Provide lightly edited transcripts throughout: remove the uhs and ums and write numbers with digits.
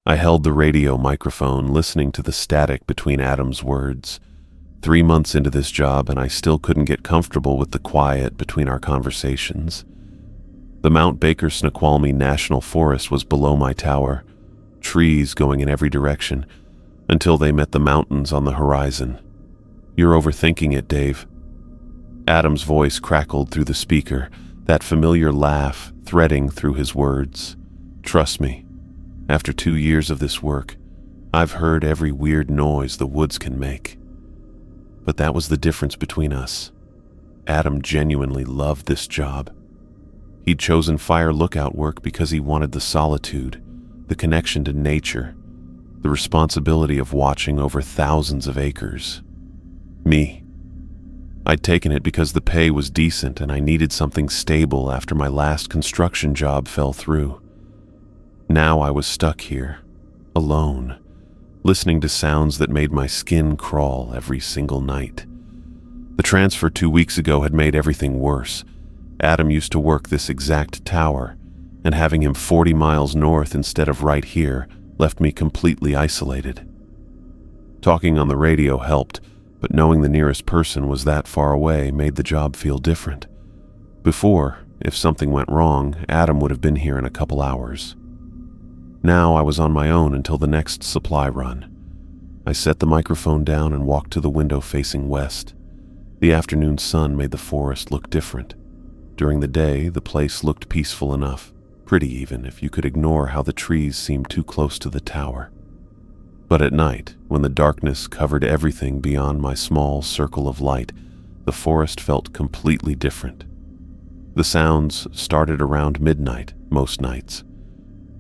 I held the radio microphone, listening to the static between Adam's words. 3 months into this job, and I still couldn't get comfortable with the quiet between our conversations. The Mount Baker Snoqualmie National Forest was below my tower, trees going in every direction, until they met the mountains on the horizon. "You're overthinking it, Dave." Adam's voice crackled through the speaker, that familiar laugh threading through his words. "Trust me, after 2 years of this work, I've heard every weird noise the woods can make." But that was the difference between us. Adam genuinely loved this job. He'd chosen fire lookout work because he wanted the solitude, the connection to nature, the responsibility of watching over thousands of acres. Me, I'd taken it because the pay was decent and I needed something stable after my last construction job fell through. Now I was stuck here, alone, listening to sounds that made my skin crawl every single night. The transfer 2 weeks ago had made everything worse. Adam used to work this exact tower, and having him 40 miles north instead of right here left me completely isolated. Talking on the radio helped, but knowing the nearest person was that far away made the job feel different. Before, if something went wrong, Adam would have been here in a couple hours. Now I was on my own until the next supply run. I set the microphone down and walked to the window facing west. The afternoon sun made the forest look different. During the day, the place looked peaceful enough, pretty even if you could ignore how the trees seemed too close to the tower. But at night, when the darkness covered everything beyond my small circle of light, the forest felt completely different. The sounds started around midnight, most nights.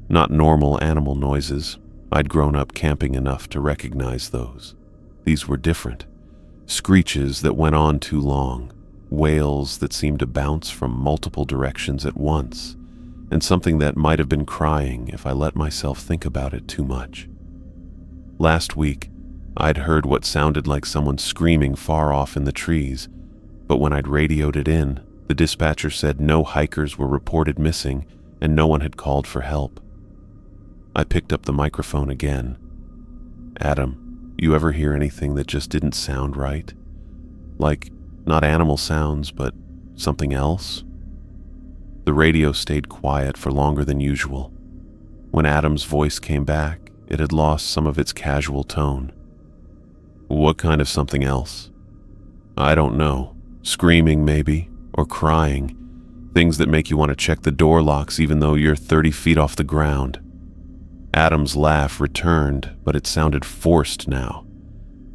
Not normal animal noises. I'd grown up camping enough to recognize those. These were different. Screeches that went on too long, wails that seemed to bounce from multiple directions at once, and something that might have been crying if I let myself think about it too much. Last week, I'd heard what sounded like someone screaming far off in the trees, but when I'd radioed it in, the dispatcher said no hikers were reported missing and no one had called for help. I picked up the microphone again. "Adam, you ever hear anything that just didn't sound right? Like, not animal sounds, but something else?" The radio stayed quiet for longer than usual. When Adam's voice came back, it had lost some of its casual tone. "What kind of something else?" "I don't know. Screaming, maybe, or crying. Things that make you want to check the door locks even though you're 30 feet off the ground." Adam's laugh returned, but it sounded forced now.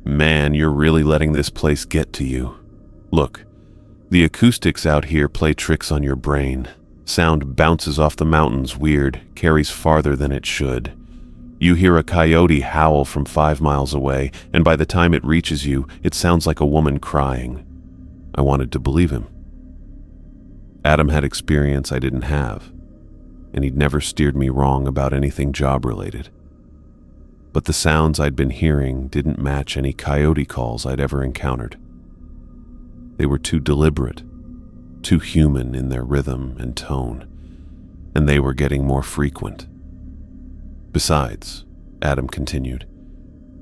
"Man, you're really letting this place get to you. Look, the acoustics out here play tricks on your brain. Sound bounces off the mountains weird, carries farther than it should. You hear a coyote howl from 5 miles away, and by the time it reaches you, it sounds like a woman crying." I wanted to believe him. Adam had experience I didn't have, and he'd never steered me wrong about anything job-related. But the sounds I'd been hearing didn't match any coyote calls I'd ever encountered. They were too deliberate, too human in their rhythm and tone, and they were getting more frequent. "Besides," Adam continued,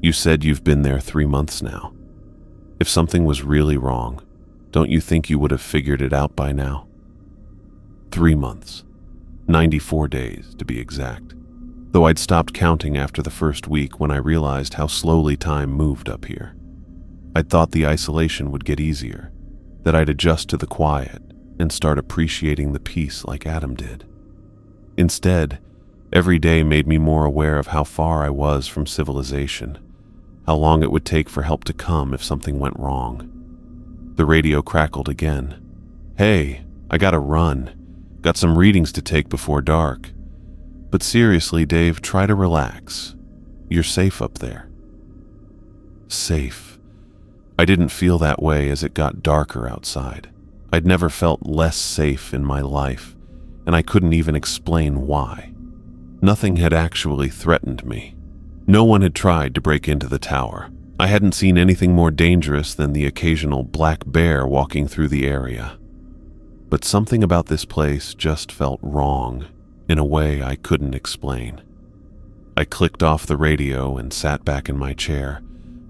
"you said you've been there 3 months now. If something was really wrong, don't you think you would have figured it out by now?" 3 months. 94 days, to be exact. Though I'd stopped counting after the first week when I realized how slowly time moved up here. I'd thought the isolation would get easier, that I'd adjust to the quiet and start appreciating the peace like Adam did. Instead, every day made me more aware of how far I was from civilization, how long it would take for help to come if something went wrong. The radio crackled again. "Hey, I gotta run. Got some readings to take before dark. But seriously, Dave, try to relax. You're safe up there." Safe. I didn't feel that way as it got darker outside. I'd never felt less safe in my life, and I couldn't even explain why. Nothing had actually threatened me. No one had tried to break into the tower. I hadn't seen anything more dangerous than the occasional black bear walking through the area. But something about this place just felt wrong in a way I couldn't explain. I clicked off the radio and sat back in my chair,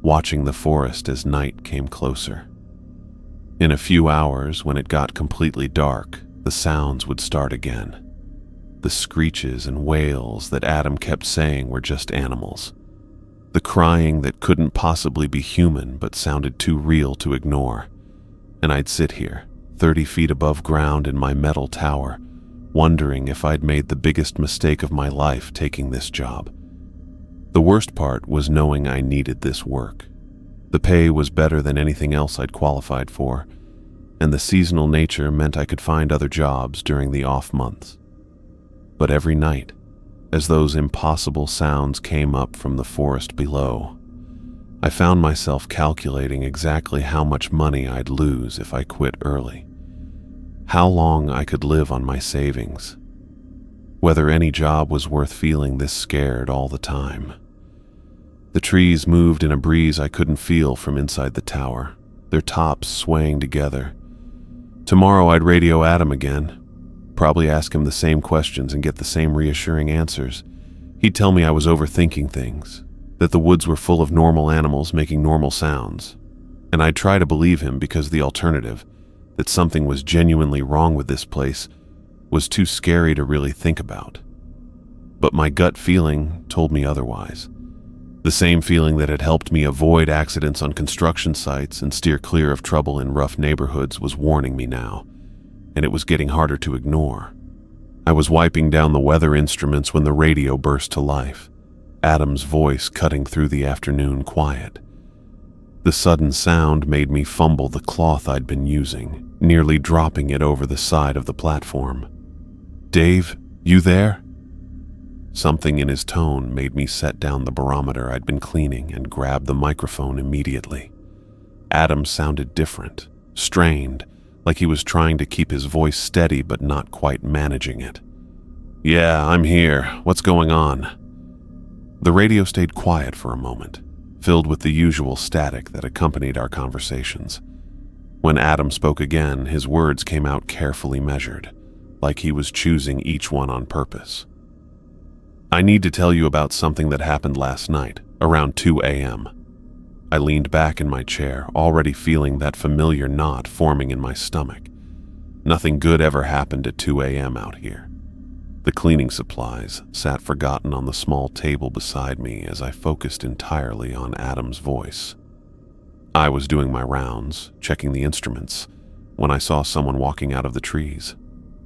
watching the forest as night came closer. In a few hours, when it got completely dark, the sounds would start again. The screeches and wails that Adam kept saying were just animals. The crying that couldn't possibly be human but sounded too real to ignore. And I'd sit here, 30 feet above ground in my metal tower, wondering if I'd made the biggest mistake of my life taking this job. The worst part was knowing I needed this work. The pay was better than anything else I'd qualified for, and the seasonal nature meant I could find other jobs during the off months. But every night, as those impossible sounds came up from the forest below, I found myself calculating exactly how much money I'd lose if I quit early, how long I could live on my savings, whether any job was worth feeling this scared all the time. The trees moved in a breeze I couldn't feel from inside the tower, their tops swaying together. Tomorrow I'd radio Adam again, probably ask him the same questions and get the same reassuring answers. He'd tell me I was overthinking things, that the woods were full of normal animals making normal sounds. And I'd try to believe him because the alternative, that something was genuinely wrong with this place, was too scary to really think about. But my gut feeling told me otherwise. The same feeling that had helped me avoid accidents on construction sites and steer clear of trouble in rough neighborhoods was warning me now, and it was getting harder to ignore. I was wiping down the weather instruments when the radio burst to life, Adam's voice cutting through the afternoon quiet. The sudden sound made me fumble the cloth I'd been using, nearly dropping it over the side of the platform. "Dave, you there?" Something in his tone made me set down the barometer I'd been cleaning and grab the microphone immediately. Adam sounded different, strained, like he was trying to keep his voice steady but not quite managing it. "Yeah, I'm here. What's going on?" The radio stayed quiet for a moment, filled with the usual static that accompanied our conversations. When Adam spoke again, his words came out carefully measured, like he was choosing each one on purpose. "I need to tell you about something that happened last night, around 2 a.m. I leaned back in my chair, already feeling that familiar knot forming in my stomach. Nothing good ever happened at 2 a.m. out here. The cleaning supplies sat forgotten on the small table beside me as I focused entirely on Adam's voice. I was doing my rounds, checking the instruments, when I saw someone walking out of the trees.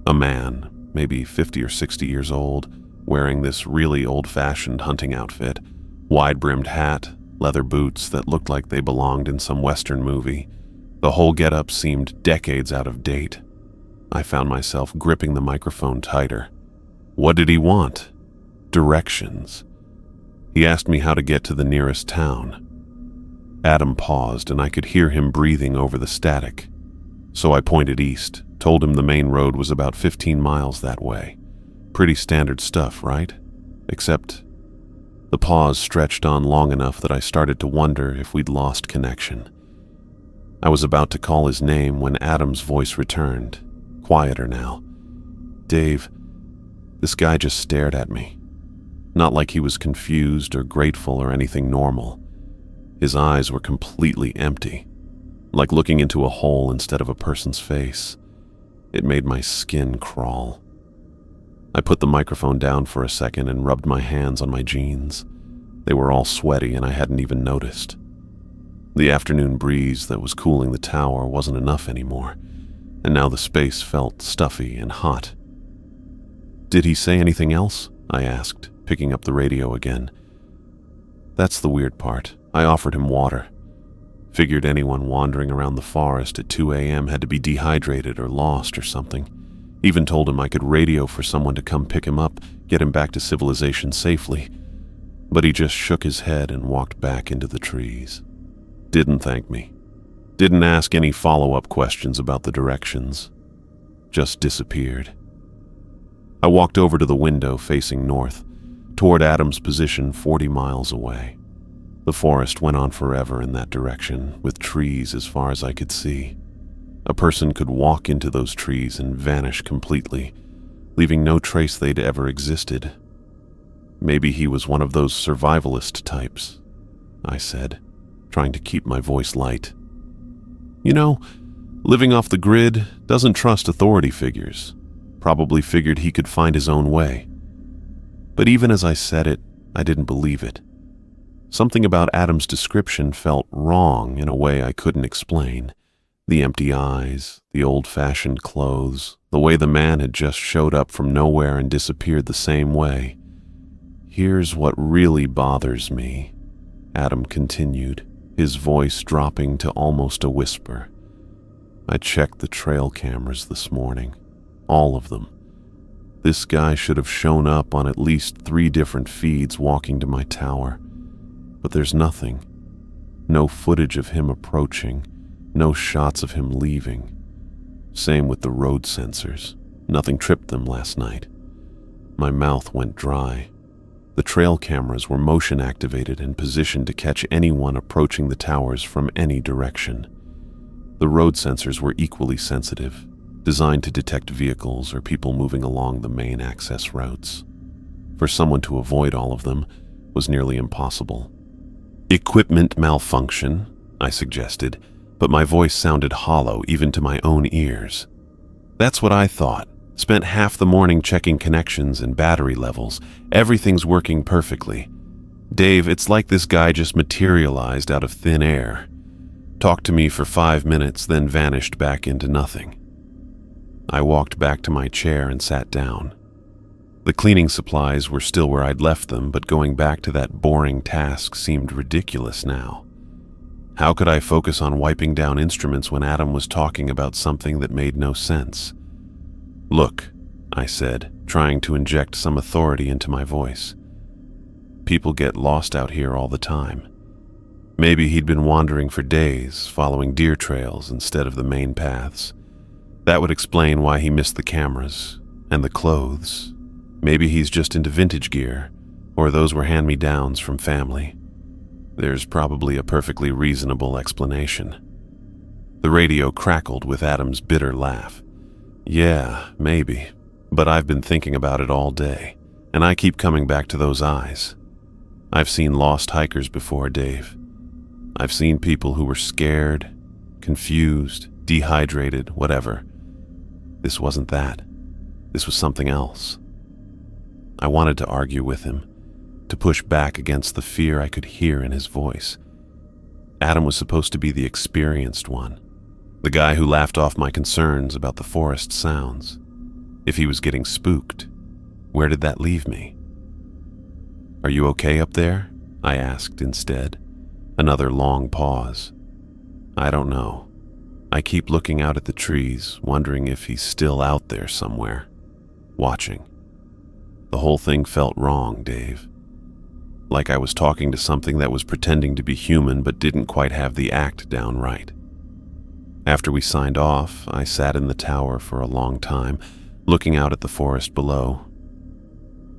A man, maybe 50 or 60 years old, wearing this really old-fashioned hunting outfit, wide-brimmed hat, leather boots that looked like they belonged in some Western movie. The whole getup seemed decades out of date. I found myself gripping the microphone tighter. What did he want? Directions. He asked me how to get to the nearest town. Adam paused, and I could hear him breathing over the static. So I pointed east, told him the main road was about 15 miles that way. Pretty standard stuff, right? Except the pause stretched on long enough that I started to wonder if we'd lost connection. I was about to call his name when Adam's voice returned, quieter now. "Dave," this guy just stared at me. Not like he was confused or grateful or anything normal. His eyes were completely empty, like looking into a hole instead of a person's face. It made my skin crawl. I put the microphone down for a second and rubbed my hands on my jeans. They were all sweaty and I hadn't even noticed. The afternoon breeze that was cooling the tower wasn't enough anymore, and now the space felt stuffy and hot. "Did he say anything else?" I asked, picking up the radio again. That's the weird part. I offered him water. Figured anyone wandering around the forest at 2 a.m. had to be dehydrated or lost or something. Even told him I could radio for someone to come pick him up, get him back to civilization safely. But he just shook his head and walked back into the trees. Didn't thank me. Didn't ask any follow-up questions about the directions. Just disappeared. I walked over to the window facing north, toward Adam's position 40 miles away. The forest went on forever in that direction, with trees as far as I could see. A person could walk into those trees and vanish completely, leaving no trace they'd ever existed. maybe he was one of those survivalist types, I said, trying to keep my voice light. You know, living off the grid, doesn't trust authority figures. Probably figured he could find his own way. But even as I said it, I didn't believe it. Something about Adam's description felt wrong in a way I couldn't explain. The empty eyes, the old-fashioned clothes, the way the man had just showed up from nowhere and disappeared the same way. Here's what really bothers me, Adam continued, his voice dropping to almost a whisper. I checked the trail cameras this morning, all of them. This guy should have shown up on at least 3 different feeds walking to my tower. But there's nothing. No footage of him approaching, no shots of him leaving. Same with the road sensors. Nothing tripped them last night. My mouth went dry. The trail cameras were motion activated and positioned to catch anyone approaching the towers from any direction. The road sensors were equally sensitive, designed to detect vehicles or people moving along the main access routes. For someone to avoid all of them was nearly impossible. Equipment malfunction, I suggested, but my voice sounded hollow even to my own ears. That's what I thought. Spent half the morning checking connections and battery levels. Everything's working perfectly. Dave, it's like this guy just materialized out of thin air. Talked to me for 5 minutes, then vanished back into nothing. I walked back to my chair and sat down. The cleaning supplies were still where I'd left them, but going back to that boring task seemed ridiculous now. How could I focus on wiping down instruments when Adam was talking about something that made no sense? Look, I said, trying to inject some authority into my voice. People get lost out here all the time. Maybe he'd been wandering for days, following deer trails instead of the main paths. That would explain why he missed the cameras and the clothes. Maybe he's just into vintage gear, or those were hand-me-downs from family. There's probably a perfectly reasonable explanation. The radio crackled with Adam's bitter laugh. Yeah, maybe, but I've been thinking about it all day, and I keep coming back to those eyes. I've seen lost hikers before, Dave. I've seen people who were scared, confused, dehydrated, whatever. This wasn't that. This was something else. I wanted to argue with him, to push back against the fear I could hear in his voice. Adam was supposed to be the experienced one, the guy who laughed off my concerns about the forest sounds. If he was getting spooked, where did that leave me? Are you okay up there? I asked instead. Another long pause. I don't know. I keep looking out at the trees, wondering if he's still out there somewhere, watching. The whole thing felt wrong, Dave. Like I was talking to something that was pretending to be human but didn't quite have the act down right. After we signed off, I sat in the tower for a long time, looking out at the forest below.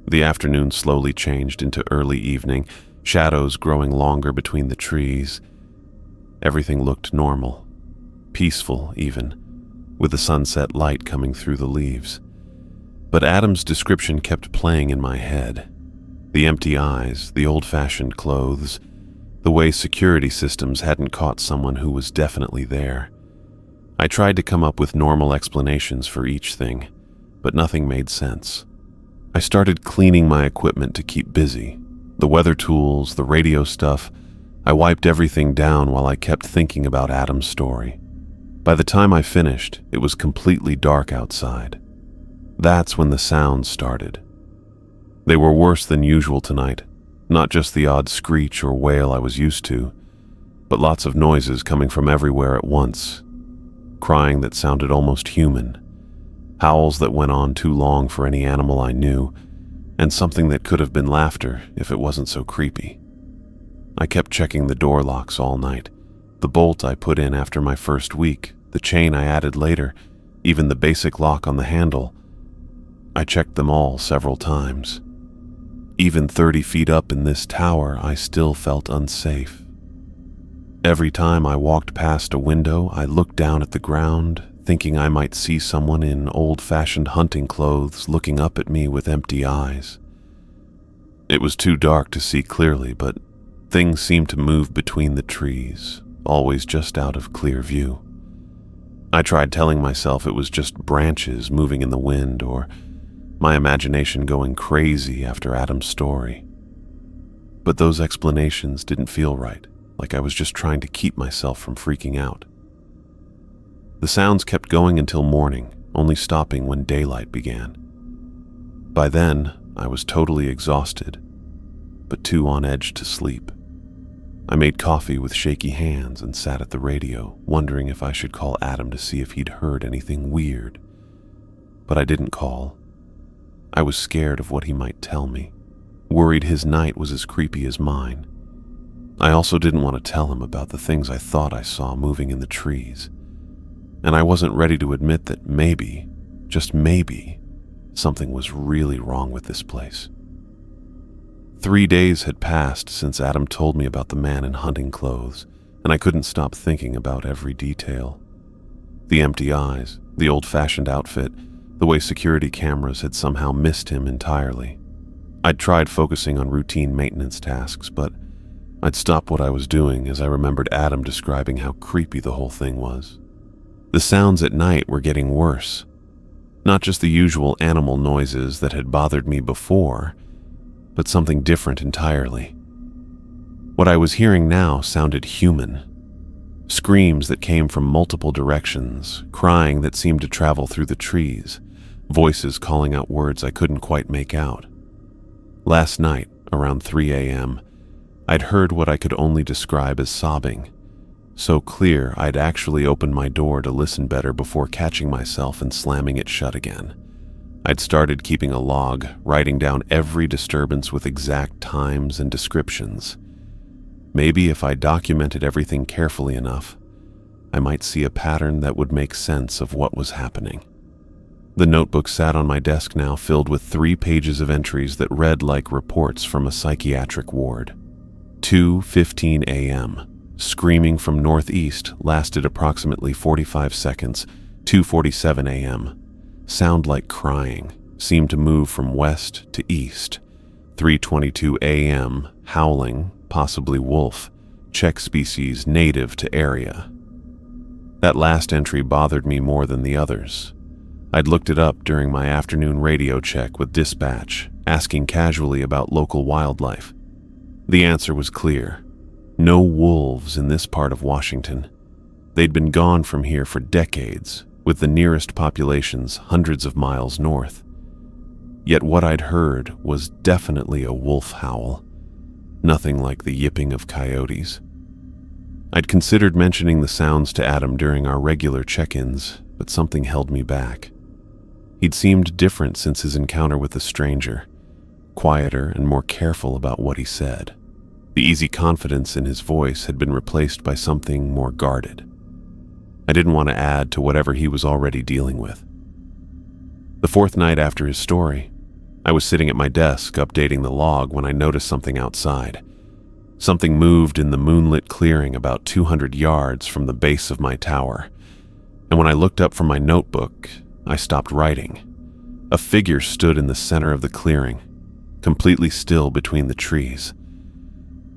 The afternoon slowly changed into early evening, shadows growing longer between the trees. Everything looked normal, peaceful even, with the sunset light coming through the leaves. But Adam's description kept playing in my head. The empty eyes, the old-fashioned clothes, the way security systems hadn't caught someone who was definitely there. I tried to come up with normal explanations for each thing, but nothing made sense. I started cleaning my equipment to keep busy. The weather tools, the radio stuff. I wiped everything down while I kept thinking about Adam's story. By the time I finished, it was completely dark outside. That's when the sounds started. They were worse than usual tonight, not just the odd screech or wail I was used to, but lots of noises coming from everywhere at once. Crying that sounded almost human, howls that went on too long for any animal I knew, and something that could have been laughter if it wasn't so creepy. I kept checking the door locks all night, the bolt I put in after my first week, the chain I added later, even the basic lock on the handle. I checked them all several times. Even 30 feet up in this tower, I still felt unsafe. Every time I walked past a window, I looked down at the ground, thinking I might see someone in old-fashioned hunting clothes looking up at me with empty eyes. It was too dark to see clearly, but things seemed to move between the trees, always just out of clear view. I tried telling myself it was just branches moving in the wind or my imagination going crazy after Adam's story. But those explanations didn't feel right, like I was just trying to keep myself from freaking out. The sounds kept going until morning, only stopping when daylight began. By then, I was totally exhausted, but too on edge to sleep. I made coffee with shaky hands and sat at the radio, wondering if I should call Adam to see if he'd heard anything weird. But I didn't call. I was scared of what he might tell me, worried his night was as creepy as mine. I also didn't want to tell him about the things I thought I saw moving in the trees. And I wasn't ready to admit that maybe, just maybe, something was really wrong with this place. 3 days had passed since Adam told me about the man in hunting clothes, and I couldn't stop thinking about every detail. The empty eyes, the old-fashioned outfit, the way security cameras had somehow missed him entirely. I'd tried focusing on routine maintenance tasks, but I'd stopped what I was doing as I remembered Adam describing how creepy the whole thing was. The sounds at night were getting worse. Not just the usual animal noises that had bothered me before, but something different entirely. What I was hearing now sounded human. Screams that came from multiple directions, crying that seemed to travel through the trees, voices calling out words I couldn't quite make out. Last night, around 3 a.m., I'd heard what I could only describe as sobbing. So clear, I'd actually opened my door to listen better before catching myself and slamming it shut again. I'd started keeping a log, writing down every disturbance with exact times and descriptions. Maybe if I documented everything carefully enough, I might see a pattern that would make sense of what was happening. The notebook sat on my desk now, filled with 3 pages of entries that read like reports from a psychiatric ward. 2:15 a.m. Screaming from northeast lasted approximately 45 seconds. 2:47 a.m. Sound like crying, seemed to move from west to east. 3:22 a.m. Howling, possibly wolf, check species native to area. That last entry bothered me more than the others. I'd looked it up during my afternoon radio check with dispatch, asking casually about local wildlife. The answer was clear. No wolves in this part of Washington. They'd been gone from here for decades, with the nearest populations hundreds of miles north. Yet what I'd heard was definitely a wolf howl, nothing like the yipping of coyotes. I'd considered mentioning the sounds to Adam during our regular check-ins, but something held me back. He'd seemed different since his encounter with the stranger, quieter and more careful about what he said. The easy confidence in his voice had been replaced by something more guarded. I didn't want to add to whatever he was already dealing with. The 4th night after his story, I was sitting at my desk updating the log when I noticed something outside. Something moved in the moonlit clearing about 200 yards from the base of my tower, and when I looked up from my notebook, I stopped writing. A figure stood in the center of the clearing, completely still between the trees.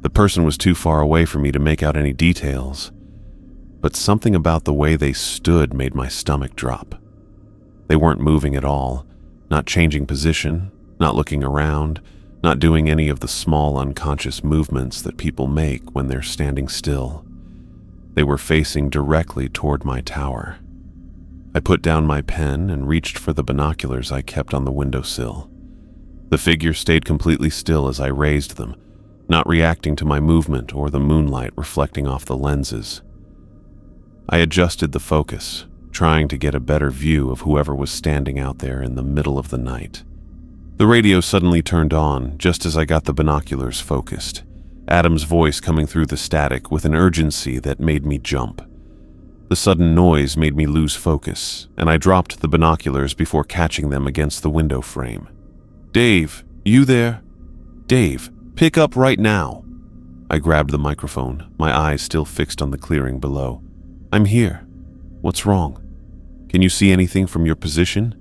The person was too far away for me to make out any details, but something about the way they stood made my stomach drop. They weren't moving at all, not changing position, not looking around, not doing any of the small unconscious movements that people make when they're standing still. They were facing directly toward my tower. I put down my pen and reached for the binoculars I kept on the windowsill. The figure stayed completely still as I raised them, not reacting to my movement or the moonlight reflecting off the lenses. I adjusted the focus, trying to get a better view of whoever was standing out there in the middle of the night. The radio suddenly turned on just as I got the binoculars focused, Adam's voice coming through the static with an urgency that made me jump. The sudden noise made me lose focus, and I dropped the binoculars before catching them against the window frame. "Dave, you there? Dave, pick up right now." I grabbed the microphone, my eyes still fixed on the clearing below. "I'm here. What's wrong? Can you see anything from your position?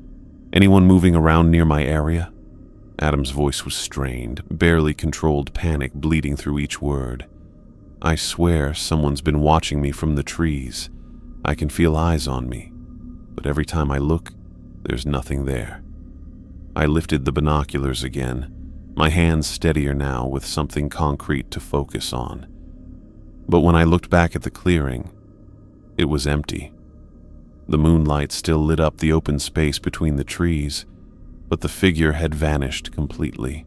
Anyone moving around near my area?" Adam's voice was strained, barely controlled panic bleeding through each word. "I swear someone's been watching me from the trees. I can feel eyes on me, but every time I look, there's nothing there." I lifted the binoculars again, my hands steadier now with something concrete to focus on. But when I looked back at the clearing, it was empty. The moonlight still lit up the open space between the trees, but the figure had vanished completely.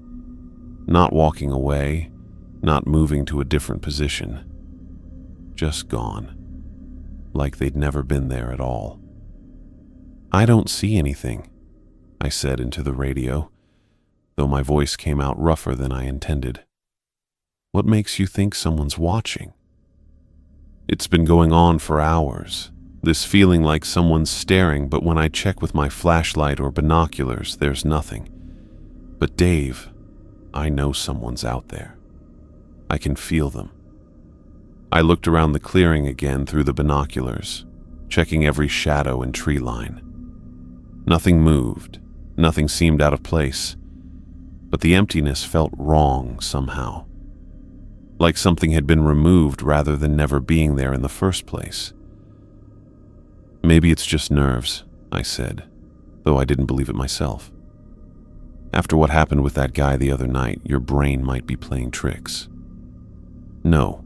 Not walking away, not moving to a different position. Just gone. Like they'd never been there at all. "I don't see anything," I said into the radio, though my voice came out rougher than I intended. "What makes you think someone's watching?" "It's been going on for hours. This feeling like someone's staring, but when I check with my flashlight or binoculars, there's nothing. But Dave, I know someone's out there. I can feel them." I looked around the clearing again through the binoculars, checking every shadow and tree line. Nothing moved, nothing seemed out of place, but the emptiness felt wrong somehow. Like something had been removed rather than never being there in the first place. "Maybe it's just nerves," I said, though I didn't believe it myself. "After what happened with that guy the other night, your brain might be playing tricks." "No."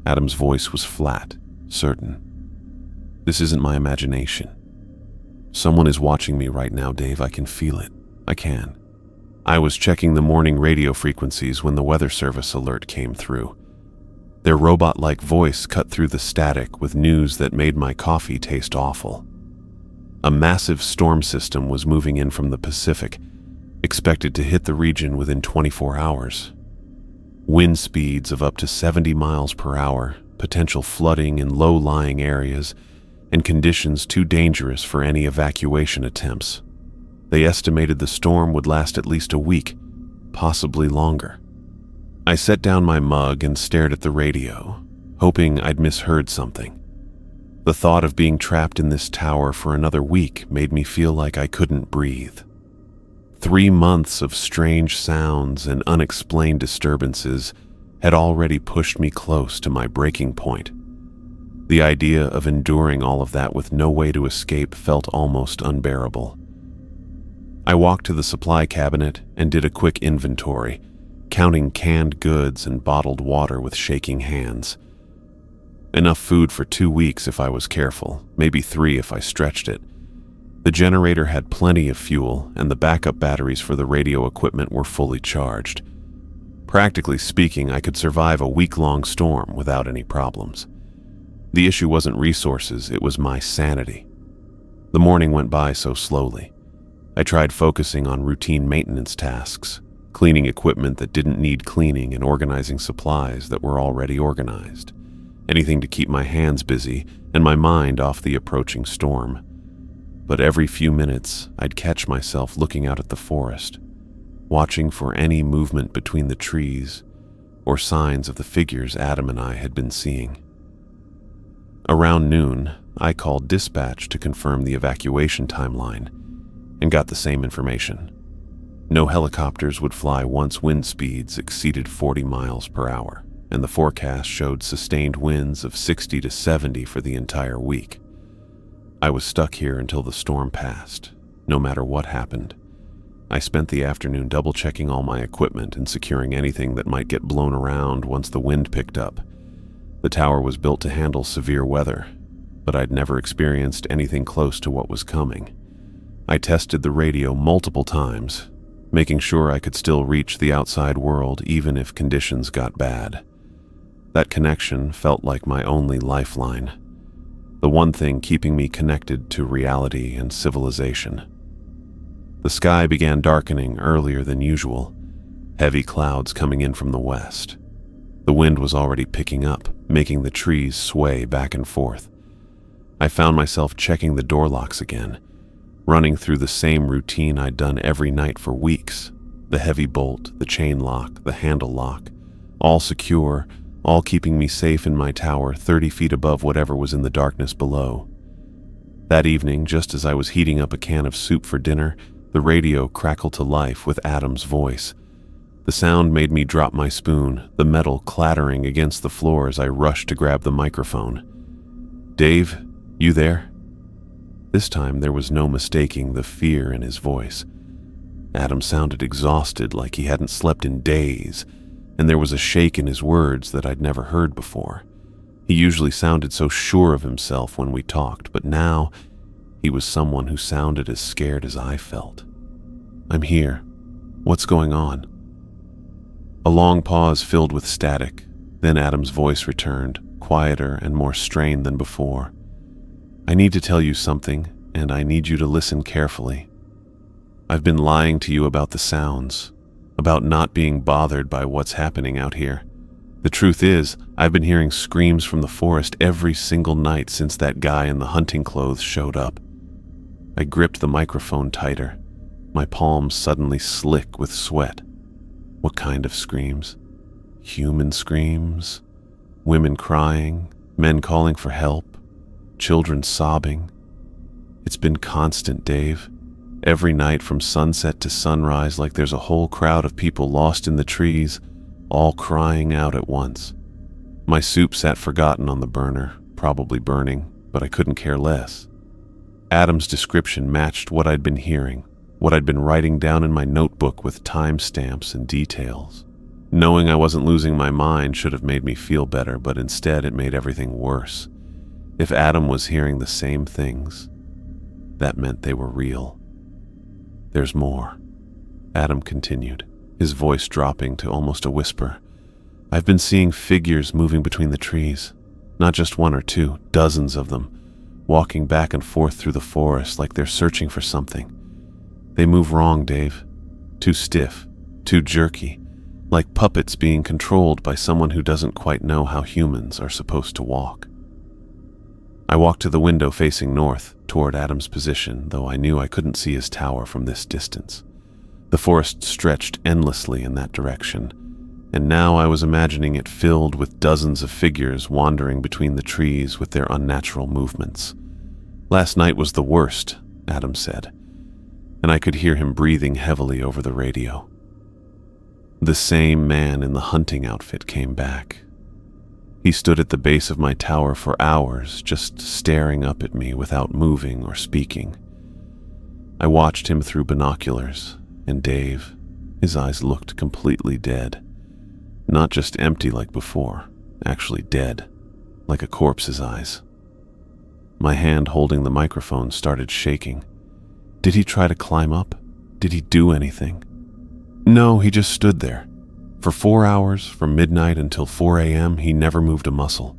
Adam's voice was flat, certain. "This isn't my imagination. Someone is watching me right now, Dave. I can feel it. I can." I was checking the morning radio frequencies when the weather service alert came through. Their robot-like voice cut through the static with news that made my coffee taste awful. A massive storm system was moving in from the Pacific, expected to hit the region within 24 hours. Wind speeds of up to 70 miles per hour, potential flooding in low-lying areas, and conditions too dangerous for any evacuation attempts. They estimated the storm would last at least a week, possibly longer. I set down my mug and stared at the radio, hoping I'd misheard something. The thought of being trapped in this tower for another week made me feel like I couldn't breathe. 3 months of strange sounds and unexplained disturbances had already pushed me close to my breaking point. The idea of enduring all of that with no way to escape felt almost unbearable. I walked to the supply cabinet and did a quick inventory, counting canned goods and bottled water with shaking hands. Enough food for 2 weeks if I was careful, maybe 3 if I stretched it. The generator had plenty of fuel, and the backup batteries for the radio equipment were fully charged. Practically speaking, I could survive a week-long storm without any problems. The issue wasn't resources, it was my sanity. The morning went by so slowly. I tried focusing on routine maintenance tasks, cleaning equipment that didn't need cleaning and organizing supplies that were already organized. Anything to keep my hands busy and my mind off the approaching storm. But every few minutes, I'd catch myself looking out at the forest, watching for any movement between the trees or signs of the figures Adam and I had been seeing. Around noon, I called dispatch to confirm the evacuation timeline and got the same information. No helicopters would fly once wind speeds exceeded 40 miles per hour, and the forecast showed sustained winds of 60 to 70 for the entire week. I was stuck here until the storm passed, no matter what happened. I spent the afternoon double-checking all my equipment and securing anything that might get blown around once the wind picked up. The tower was built to handle severe weather, but I'd never experienced anything close to what was coming. I tested the radio multiple times, making sure I could still reach the outside world even if conditions got bad. That connection felt like my only lifeline, the one thing keeping me connected to reality and civilization. The sky began darkening earlier than usual, heavy clouds coming in from the west. The wind was already picking up, making the trees sway back and forth. I found myself checking the door locks again, running through the same routine I'd done every night for weeks. The heavy bolt, the chain lock, the handle lock, all secure, all keeping me safe in my tower 30 feet above whatever was in the darkness below. That evening, just as I was heating up a can of soup for dinner, The radio crackled to life with Adam's voice. The sound made me drop my spoon, the metal clattering against the floor as I rushed to grab the microphone. "Dave, you there?" This time there was no mistaking the fear in his voice. Adam sounded exhausted, like he hadn't slept in days, and there was a shake in his words that I'd never heard before. He usually sounded so sure of himself when we talked, but now he was someone who sounded as scared as I felt. "I'm here. What's going on?" A long pause filled with static. Then Adam's voice returned, quieter and more strained than before. "I need to tell you something, and I need you to listen carefully. I've been lying to you about the sounds, about not being bothered by what's happening out here. The truth is, I've been hearing screams from the forest every single night since that guy in the hunting clothes showed up." I gripped the microphone tighter, my palms suddenly slick with sweat. What kind of screams? Human screams? Women crying? Men calling for help? Children sobbing? It's been constant, Dave. Every night from sunset to sunrise, like there's a whole crowd of people lost in the trees, all crying out at once. My soup sat forgotten on the burner, probably burning, but I couldn't care less. Adam's description matched what I'd been hearing, what I'd been writing down in my notebook with timestamps and details. Knowing I wasn't losing my mind should have made me feel better, but instead it made everything worse. If Adam was hearing the same things, that meant they were real. "There's more," Adam continued, his voice dropping to almost a whisper. "I've been seeing figures moving between the trees. Not just one or two, dozens of them, walking back and forth through the forest like they're searching for something. They move wrong, Dave. Too stiff, too jerky, like puppets being controlled by someone who doesn't quite know how humans are supposed to walk." I walked to the window facing north, toward Adam's position, though I knew I couldn't see his tower from this distance. The forest stretched endlessly in that direction, and now I was imagining it filled with dozens of figures wandering between the trees with their unnatural movements. "Last night was the worst," Adam said, and I could hear him breathing heavily over the radio. The same man in the hunting outfit came back. He stood at the base of my tower for hours, just staring up at me without moving or speaking. I watched him through binoculars, and Dave, his eyes looked completely dead. Not just empty like before, actually dead, like a corpse's eyes. My hand holding the microphone started shaking. Did he try to climb up? Did he do anything? No, he just stood there. For 4 hours, from midnight until 4 a.m., he never moved a muscle.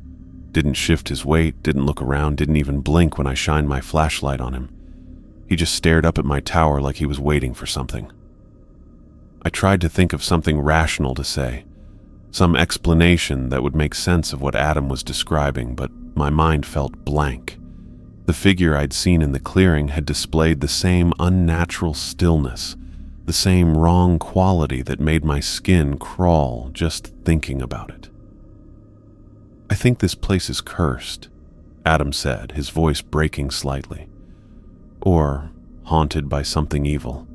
Didn't shift his weight, didn't look around, didn't even blink when I shined my flashlight on him. He just stared up at my tower like he was waiting for something. I tried to think of something rational to say, some explanation that would make sense of what Adam was describing, but my mind felt blank. The figure I'd seen in the clearing had displayed the same unnatural stillness, the same wrong quality that made my skin crawl just thinking about it. "I think this place is cursed," Adam said, his voice breaking slightly. "Or haunted by something evil.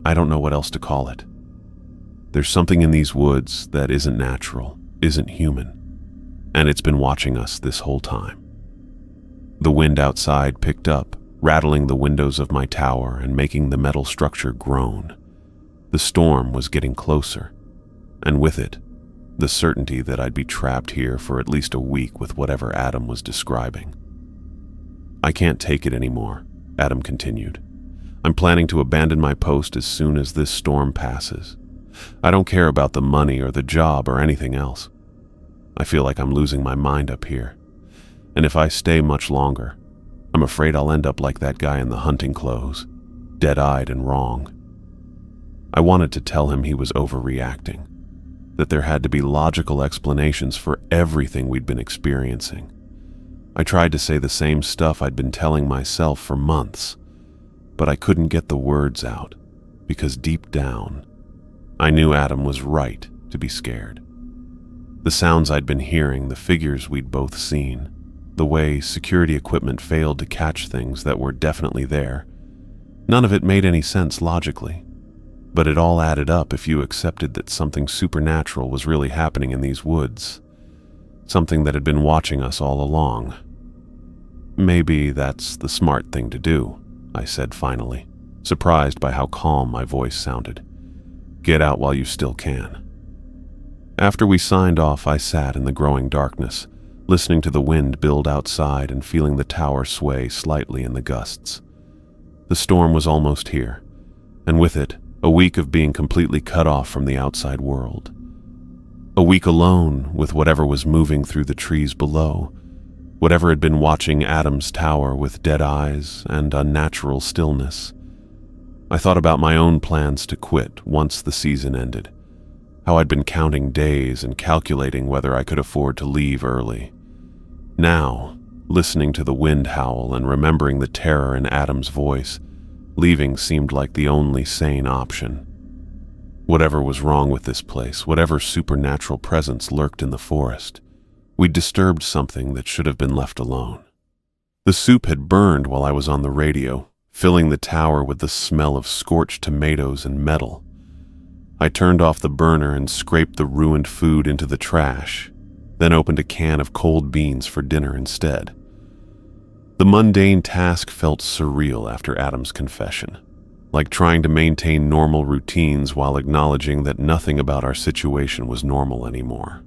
I don't know what else to call it. There's something in these woods that isn't natural, isn't human, and it's been watching us this whole time." The wind outside picked up, rattling the windows of my tower and making the metal structure groan. The storm was getting closer, and with it, the certainty that I'd be trapped here for at least a week with whatever Adam was describing. "I can't take it anymore," Adam continued. "I'm planning to abandon my post as soon as this storm passes. I don't care about the money or the job or anything else. I feel like I'm losing my mind up here, and if I stay much longer, I'm afraid I'll end up like that guy in the hunting clothes, dead-eyed and wrong." I wanted to tell him he was overreacting, that there had to be logical explanations for everything we'd been experiencing. I tried to say the same stuff I'd been telling myself for months, but I couldn't get the words out, because deep down, I knew Adam was right to be scared. The sounds I'd been hearing, the figures we'd both seen, the way security equipment failed to catch things that were definitely there, None of it made any sense logically, but it all added up if you accepted that something supernatural was really happening in these woods, something that had been watching us all along. Maybe that's the smart thing to do, I said finally, surprised by how calm my voice sounded. Get out while you still can. After we signed off, I sat in the growing darkness, listening to the wind build outside and feeling the tower sway slightly in the gusts. The storm was almost here, and with it, a week of being completely cut off from the outside world. A week alone with whatever was moving through the trees below, whatever had been watching Adam's tower with dead eyes and unnatural stillness. I thought about my own plans to quit once the season ended, how I'd been counting days and calculating whether I could afford to leave early. Now, listening to the wind howl and remembering the terror in Adam's voice, leaving seemed like the only sane option. Whatever was wrong with this place, whatever supernatural presence lurked in the forest, we'd disturbed something that should have been left alone. The soup had burned while I was on the radio, filling the tower with the smell of scorched tomatoes and metal. I turned off the burner and scraped the ruined food into the trash, then opened a can of cold beans for dinner instead. The mundane task felt surreal after Adam's confession, like trying to maintain normal routines while acknowledging that nothing about our situation was normal anymore.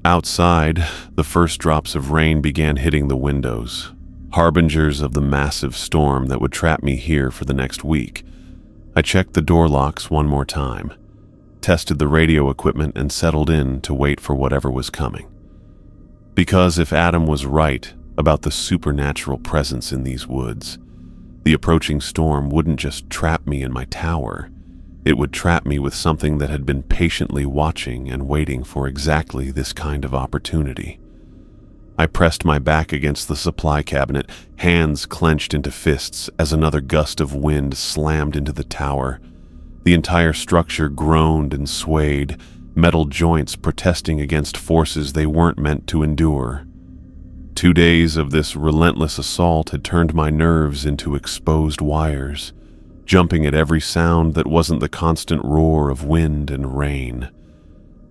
Outside, the first drops of rain began hitting the windows, harbingers of the massive storm that would trap me here for the next week. I checked the door locks one more time, tested the radio equipment, and settled in to wait for whatever was coming. Because if Adam was right about the supernatural presence in these woods, the approaching storm wouldn't just trap me in my tower, it would trap me with something that had been patiently watching and waiting for exactly this kind of opportunity. I pressed my back against the supply cabinet, hands clenched into fists as another gust of wind slammed into the tower. The entire structure groaned and swayed, metal joints protesting against forces they weren't meant to endure. 2 days of this relentless assault had turned my nerves into exposed wires, jumping at every sound that wasn't the constant roar of wind and rain.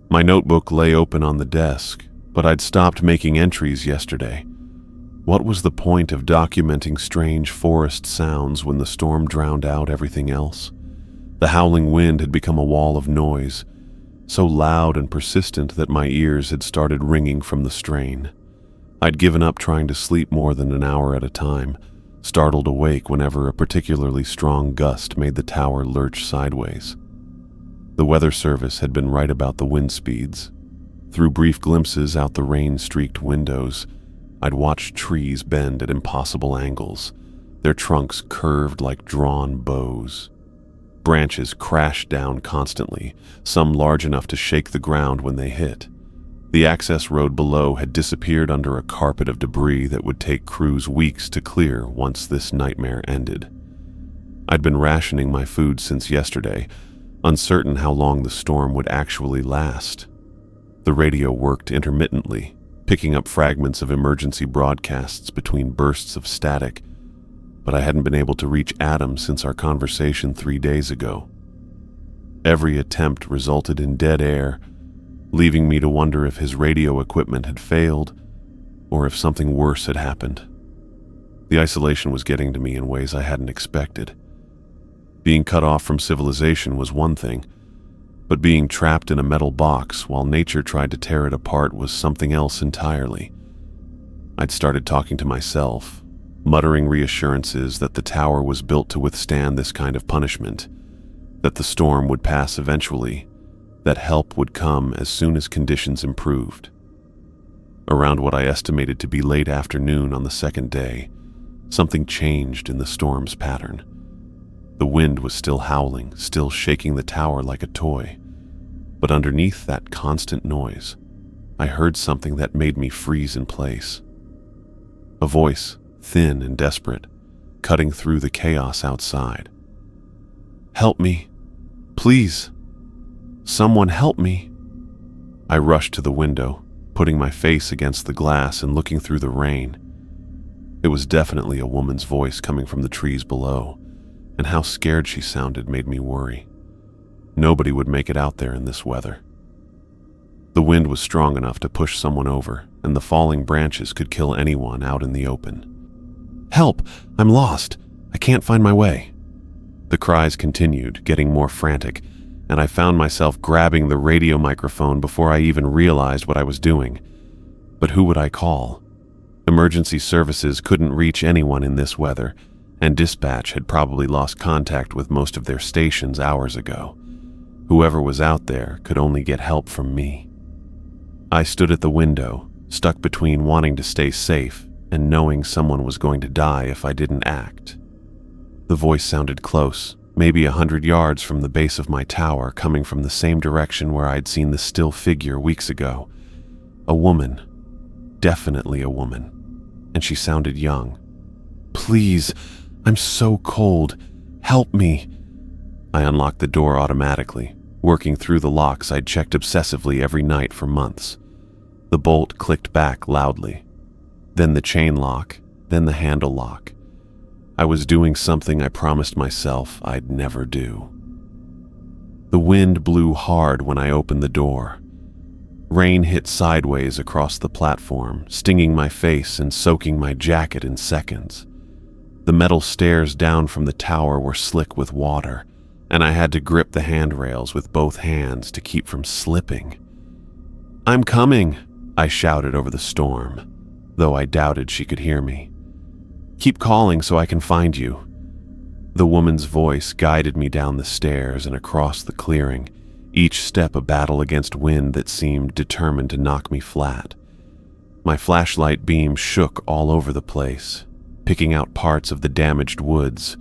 My notebook lay open on the desk, but I'd stopped making entries yesterday. What was the point of documenting strange forest sounds when the storm drowned out everything else? The howling wind had become a wall of noise, so loud and persistent that my ears had started ringing from the strain. I'd given up trying to sleep more than an hour at a time, startled awake whenever a particularly strong gust made the tower lurch sideways. The weather service had been right about the wind speeds. Through brief glimpses out the rain-streaked windows, I'd watched trees bend at impossible angles, their trunks curved like drawn bows. Branches crashed down constantly, some large enough to shake the ground when they hit. The access road below had disappeared under a carpet of debris that would take crews weeks to clear once this nightmare ended. I'd been rationing my food since yesterday, uncertain how long the storm would actually last. The radio worked intermittently, picking up fragments of emergency broadcasts between bursts of static, but I hadn't been able to reach Adam since our conversation 3 days ago. Every attempt resulted in dead air, leaving me to wonder if his radio equipment had failed or if something worse had happened. The isolation was getting to me in ways I hadn't expected. Being cut off from civilization was one thing, but being trapped in a metal box while nature tried to tear it apart was something else entirely. I'd started talking to myself, muttering reassurances that the tower was built to withstand this kind of punishment, that the storm would pass eventually, that help would come as soon as conditions improved. Around what I estimated to be late afternoon on the second day, something changed in the storm's pattern. The wind was still howling, still shaking the tower like a toy, but underneath that constant noise, I heard something that made me freeze in place. A voice, thin and desperate, cutting through the chaos outside. "Help me, please. Someone help me." I rushed to the window, putting my face against the glass and looking through the rain. It was definitely a woman's voice coming from the trees below, and how scared she sounded made me worry. Nobody would make it out there in this weather. The wind was strong enough to push someone over, and the falling branches could kill anyone out in the open. "Help! I'm lost! I can't find my way!" The cries continued, getting more frantic, and I found myself grabbing the radio microphone before I even realized what I was doing. But who would I call? Emergency services couldn't reach anyone in this weather, and dispatch had probably lost contact with most of their stations hours ago. Whoever was out there could only get help from me. I stood at the window, stuck between wanting to stay safe and knowing someone was going to die if I didn't act. The voice sounded close, maybe 100 yards from the base of my tower, coming from the same direction where I'd seen the still figure weeks ago. A woman. Definitely a woman. And she sounded young. "Please, I'm so cold. Help me." I unlocked the door automatically, working through the locks I'd checked obsessively every night for months. The bolt clicked back loudly. Then the chain lock, then the handle lock. I was doing something I promised myself I'd never do. The wind blew hard when I opened the door. Rain hit sideways across the platform, stinging my face and soaking my jacket in seconds. The metal stairs down from the tower were slick with water, and I had to grip the handrails with both hands to keep from slipping. "I'm coming," I shouted over the storm, though I doubted she could hear me. "Keep calling so I can find you." The woman's voice guided me down the stairs and across the clearing, each step a battle against wind that seemed determined to knock me flat. My flashlight beam shook all over the place, picking out parts of the damaged woods,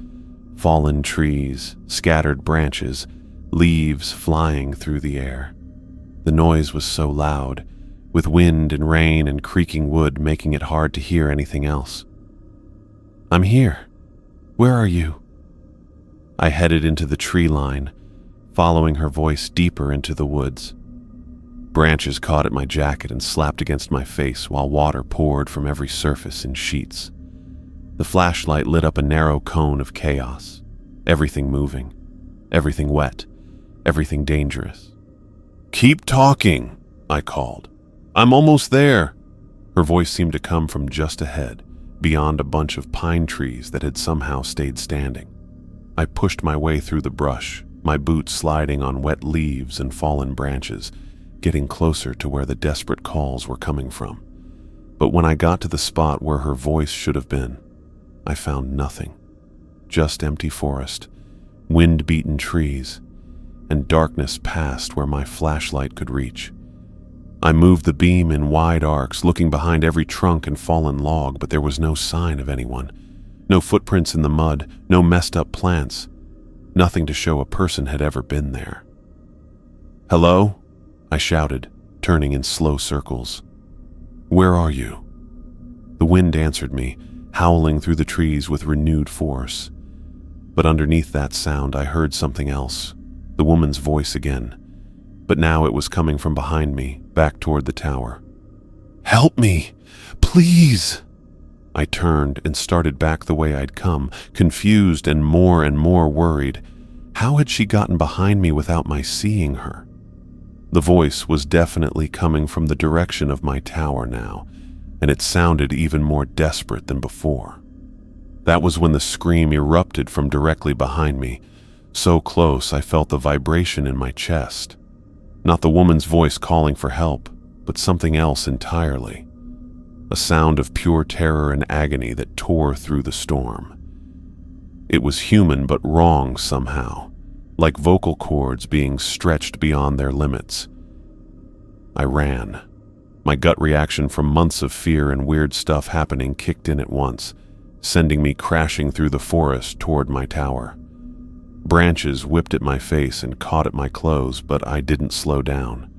fallen trees, scattered branches, leaves flying through the air. The noise was so loud, with wind and rain and creaking wood making it hard to hear anything else. "I'm here. Where are you?" I headed into the tree line, following her voice deeper into the woods. Branches caught at my jacket and slapped against my face while water poured from every surface in sheets. The flashlight lit up a narrow cone of chaos. Everything moving, everything wet, everything dangerous. "Keep talking," I called. "I'm almost there." Her voice seemed to come from just ahead, beyond a bunch of pine trees that had somehow stayed standing. I pushed my way through the brush, my boots sliding on wet leaves and fallen branches, getting closer to where the desperate calls were coming from. But when I got to the spot where her voice should have been, I found nothing. Just empty forest, wind-beaten trees, and darkness past where my flashlight could reach. I moved the beam in wide arcs, looking behind every trunk and fallen log, but there was no sign of anyone. No footprints in the mud, no messed-up plants. Nothing to show a person had ever been there. "Hello?" I shouted, turning in slow circles. "Where are you?" The wind answered me, howling through the trees with renewed force. But underneath that sound, I heard something else, the woman's voice again. But now it was coming from behind me, back toward the tower. "Help me! Please!" I turned and started back the way I'd come, confused and more worried. How had she gotten behind me without my seeing her? The voice was definitely coming from the direction of my tower now, and it sounded even more desperate than before. That was when the scream erupted from directly behind me, so close I felt the vibration in my chest. Not the woman's voice calling for help, but something else entirely. A sound of pure terror and agony that tore through the storm. It was human but wrong somehow, like vocal cords being stretched beyond their limits. I ran. My gut reaction from months of fear and weird stuff happening kicked in at once, sending me crashing through the forest toward my tower. Branches whipped at my face and caught at my clothes, but I didn't slow down.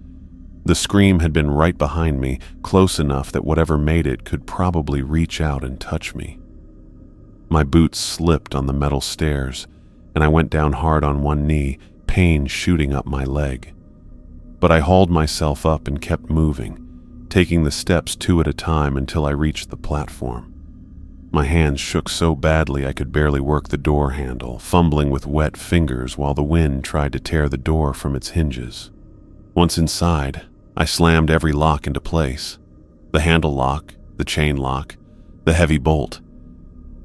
The scream had been right behind me, close enough that whatever made it could probably reach out and touch me. My boots slipped on the metal stairs, and I went down hard on one knee, pain shooting up my leg. But I hauled myself up and kept moving, taking the steps two at a time until I reached the platform. My hands shook so badly I could barely work the door handle, fumbling with wet fingers while the wind tried to tear the door from its hinges. Once inside, I slammed every lock into place. The handle lock, the chain lock, the heavy bolt.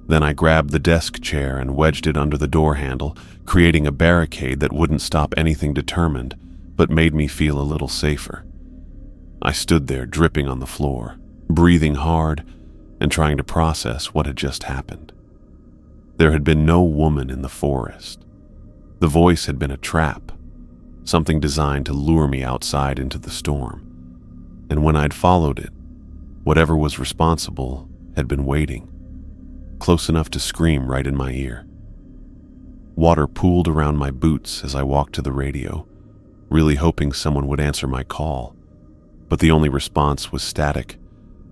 Then I grabbed the desk chair and wedged it under the door handle, creating a barricade that wouldn't stop anything determined, but made me feel a little safer. I stood there dripping on the floor, breathing hard, and trying to process what had just happened. There had been no woman in the forest. The voice had been a trap, something designed to lure me outside into the storm. And when I'd followed it, whatever was responsible had been waiting, close enough to scream right in my ear. Water pooled around my boots as I walked to the radio, really hoping someone would answer my call. But the only response was static,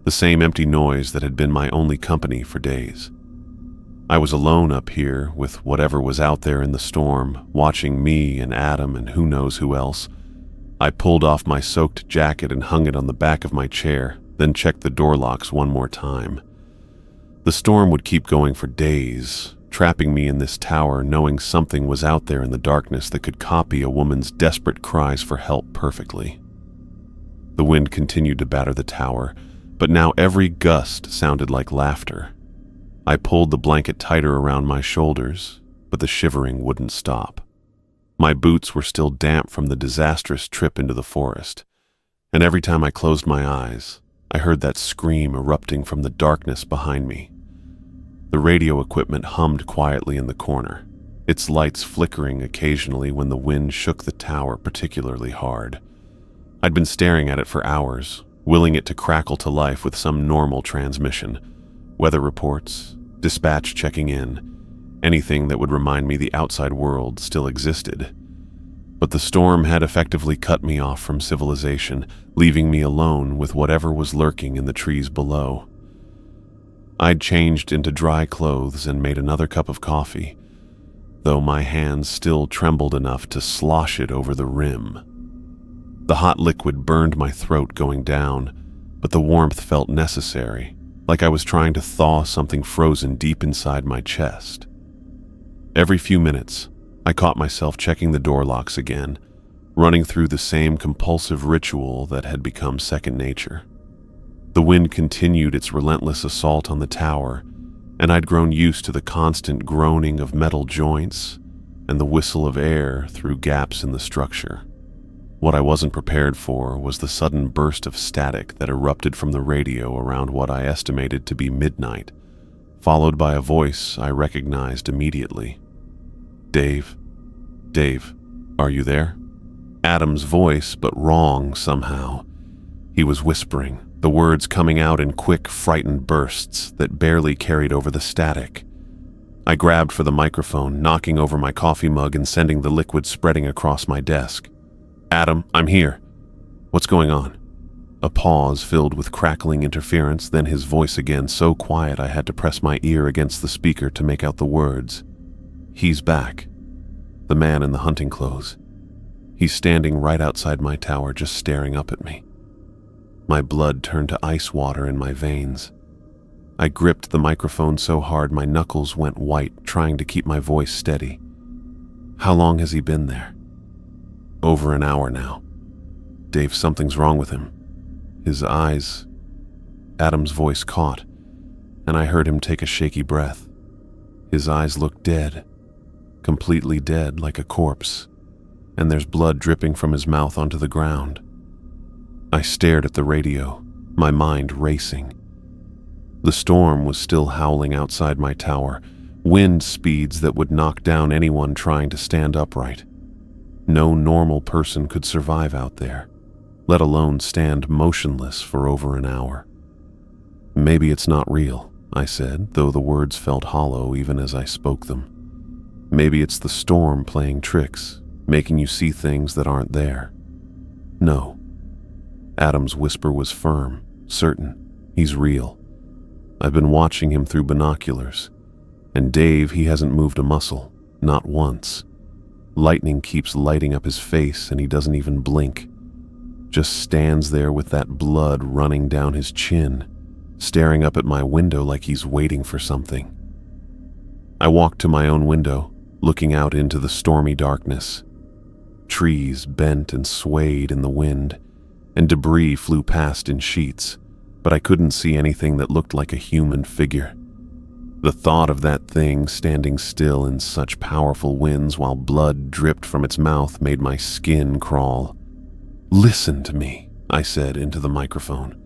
the same empty noise that had been my only company for days. I was alone up here with whatever was out there in the storm, watching me and Adam and who knows who else. I pulled off my soaked jacket and hung it on the back of my chair, then checked the door locks one more time. The storm would keep going for days, trapping me in this tower, knowing something was out there in the darkness that could copy a woman's desperate cries for help perfectly. The wind continued to batter the tower, but now every gust sounded like laughter. I pulled the blanket tighter around my shoulders, but the shivering wouldn't stop. My boots were still damp from the disastrous trip into the forest, and every time I closed my eyes, I heard that scream erupting from the darkness behind me. The radio equipment hummed quietly in the corner, its lights flickering occasionally when the wind shook the tower particularly hard. I'd been staring at it for hours, willing it to crackle to life with some normal transmission. Weather reports, dispatch checking in, anything that would remind me the outside world still existed. But the storm had effectively cut me off from civilization, leaving me alone with whatever was lurking in the trees below. I'd changed into dry clothes and made another cup of coffee, though my hands still trembled enough to slosh it over the rim. The hot liquid burned my throat going down, but the warmth felt necessary, like I was trying to thaw something frozen deep inside my chest. Every few minutes, I caught myself checking the door locks again, running through the same compulsive ritual that had become second nature. The wind continued its relentless assault on the tower, and I'd grown used to the constant groaning of metal joints and the whistle of air through gaps in the structure. What I wasn't prepared for was the sudden burst of static that erupted from the radio around what I estimated to be midnight, followed by a voice I recognized immediately. "Dave? Dave, are you there?" Adam's voice, but wrong somehow. He was whispering, the words coming out in quick, frightened bursts that barely carried over the static. I grabbed for the microphone, knocking over my coffee mug and sending the liquid spreading across my desk. "Adam, I'm here. What's going on?" A pause filled with crackling interference, then his voice again, so quiet I had to press my ear against the speaker to make out the words. "He's back. The man in the hunting clothes. He's standing right outside my tower, just staring up at me." My blood turned to ice water in my veins. I gripped the microphone so hard my knuckles went white, trying to keep my voice steady. "How long has he been there?" "Over an hour now. Dave, something's wrong with him. His eyes..." Adam's voice caught, and I heard him take a shaky breath. His eyes look dead, completely dead, like a corpse, and there's blood dripping from his mouth onto the ground. I stared at the radio, my mind racing. The storm was still howling outside my tower, wind speeds that would knock down anyone trying to stand upright. No normal person could survive out there, let alone stand motionless for over an hour. "Maybe it's not real," I said, though the words felt hollow even as I spoke them. "Maybe it's the storm playing tricks, making you see things that aren't there." "No." Adam's whisper was firm, certain. "He's real. I've been watching him through binoculars. And Dave, he hasn't moved a muscle, not once. Lightning keeps lighting up his face and he doesn't even blink. Just stands there with that blood running down his chin, staring up at my window like he's waiting for something. I walked to my own window, looking out into the stormy darkness. Trees bent and swayed in the wind, and debris flew past in sheets, but I couldn't see anything that looked like a human figure. The thought of that thing standing still in such powerful winds while blood dripped from its mouth made my skin crawl. "Listen to me," I said into the microphone.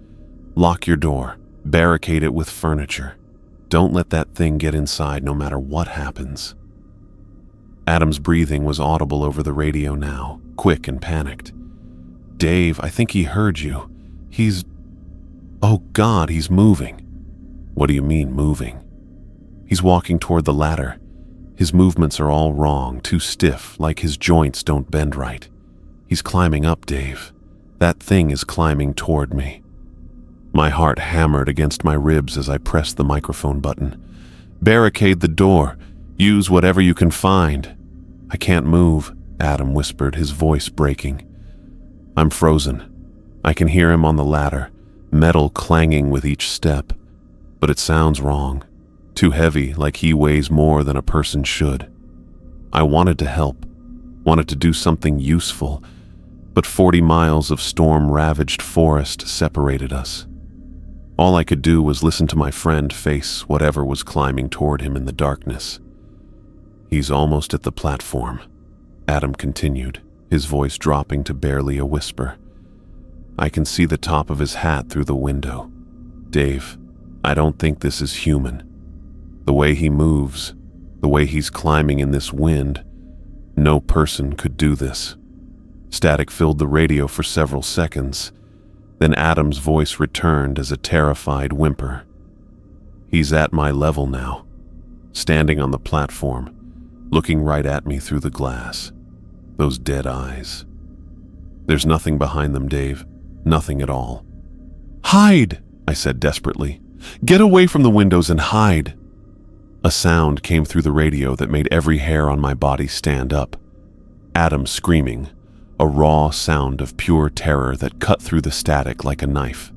"Lock your door, barricade it with furniture. Don't let that thing get inside no matter what happens." Adam's breathing was audible over the radio now, quick and panicked. "Dave, I think he heard you. Oh God, he's moving." "What do you mean, moving?" "He's walking toward the ladder. His movements are all wrong, too stiff, like his joints don't bend right. He's climbing up, Dave. That thing is climbing toward me." My heart hammered against my ribs as I pressed the microphone button. "Barricade the door. Use whatever you can find." "I can't move," Adam whispered, his voice breaking. "I'm frozen. I can hear him on the ladder, metal clanging with each step. But it sounds wrong. Too heavy, like he weighs more than a person should." I wanted to help, wanted to do something useful, but 40 miles of storm-ravaged forest separated us. All I could do was listen to my friend face whatever was climbing toward him in the darkness. "He's almost at the platform," Adam continued, his voice dropping to barely a whisper. "I can see the top of his hat through the window. Dave, I don't think this is human. The way he moves, the way he's climbing in this wind, no person could do this." Static filled the radio for several seconds. Then Adam's voice returned as a terrified whimper. "He's at my level now, standing on the platform, looking right at me through the glass. Those dead eyes. There's nothing behind them, Dave. Nothing at all." "Hide!" I said desperately. "Get away from the windows and hide!" A sound came through the radio that made every hair on my body stand up. Adam screaming, a raw sound of pure terror that cut through the static like a knife.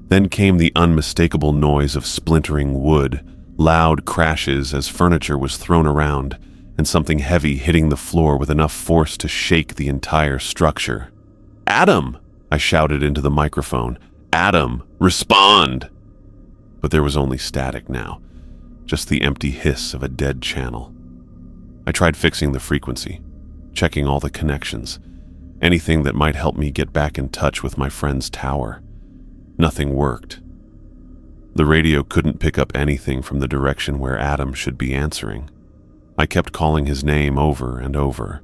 Then came the unmistakable noise of splintering wood, loud crashes as furniture was thrown around, and something heavy hitting the floor with enough force to shake the entire structure. "Adam!" I shouted into the microphone. "Adam, respond!" But there was only static now, just the empty hiss of a dead channel. I tried fixing the frequency, checking all the connections, anything that might help me get back in touch with my friend's tower. Nothing worked. The radio couldn't pick up anything from the direction where Adam should be answering. I kept calling his name over and over,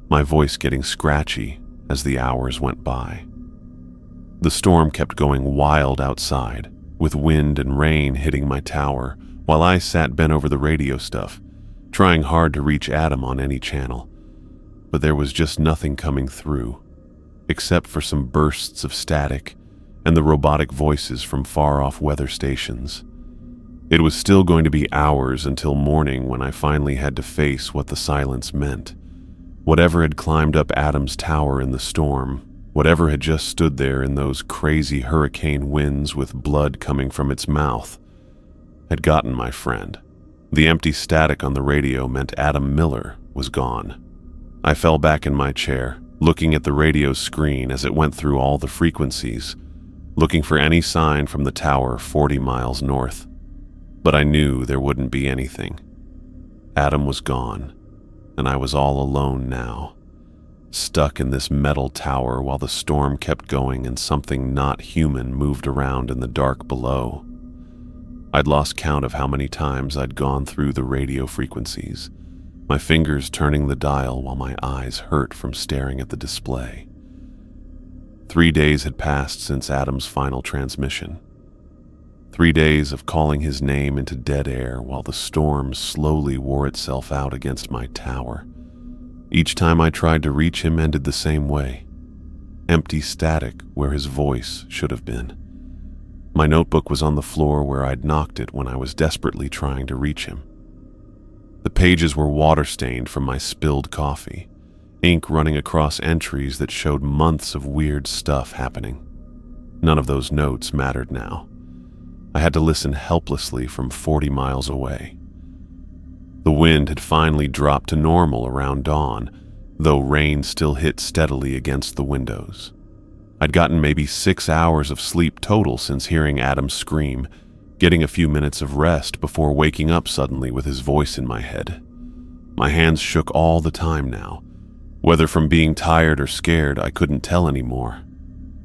my voice getting scratchy as the hours went by. The storm kept going wild outside, with wind and rain hitting my tower, while I sat bent over the radio stuff, trying hard to reach Adam on any channel. But there was just nothing coming through, except for some bursts of static and the robotic voices from far-off weather stations. It was still going to be hours until morning when I finally had to face what the silence meant. Whatever had climbed up Adam's tower in the storm, whatever had just stood there in those crazy hurricane winds with blood coming from its mouth, had gotten my friend. The empty static on the radio meant Adam Miller was gone. I fell back in my chair, looking at the radio screen as it went through all the frequencies, looking for any sign from the tower 40 miles north. But I knew there wouldn't be anything. Adam was gone, and I was all alone now, stuck in this metal tower while the storm kept going and something not human moved around in the dark below. I'd lost count of how many times I'd gone through the radio frequencies, my fingers turning the dial while my eyes hurt from staring at the display. 3 days had passed since Adam's final transmission. 3 days of calling his name into dead air while the storm slowly wore itself out against my tower. Each time I tried to reach him ended the same way. Empty static where his voice should have been. My notebook was on the floor where I'd knocked it when I was desperately trying to reach him. The pages were water-stained from my spilled coffee, ink running across entries that showed months of weird stuff happening. None of those notes mattered now. I had to listen helplessly from 40 miles away. The wind had finally dropped to normal around dawn, though rain still hit steadily against the windows. I'd gotten maybe 6 hours of sleep total since hearing Adam scream, getting a few minutes of rest before waking up suddenly with his voice in my head. My hands shook all the time now. Whether from being tired or scared, I couldn't tell anymore.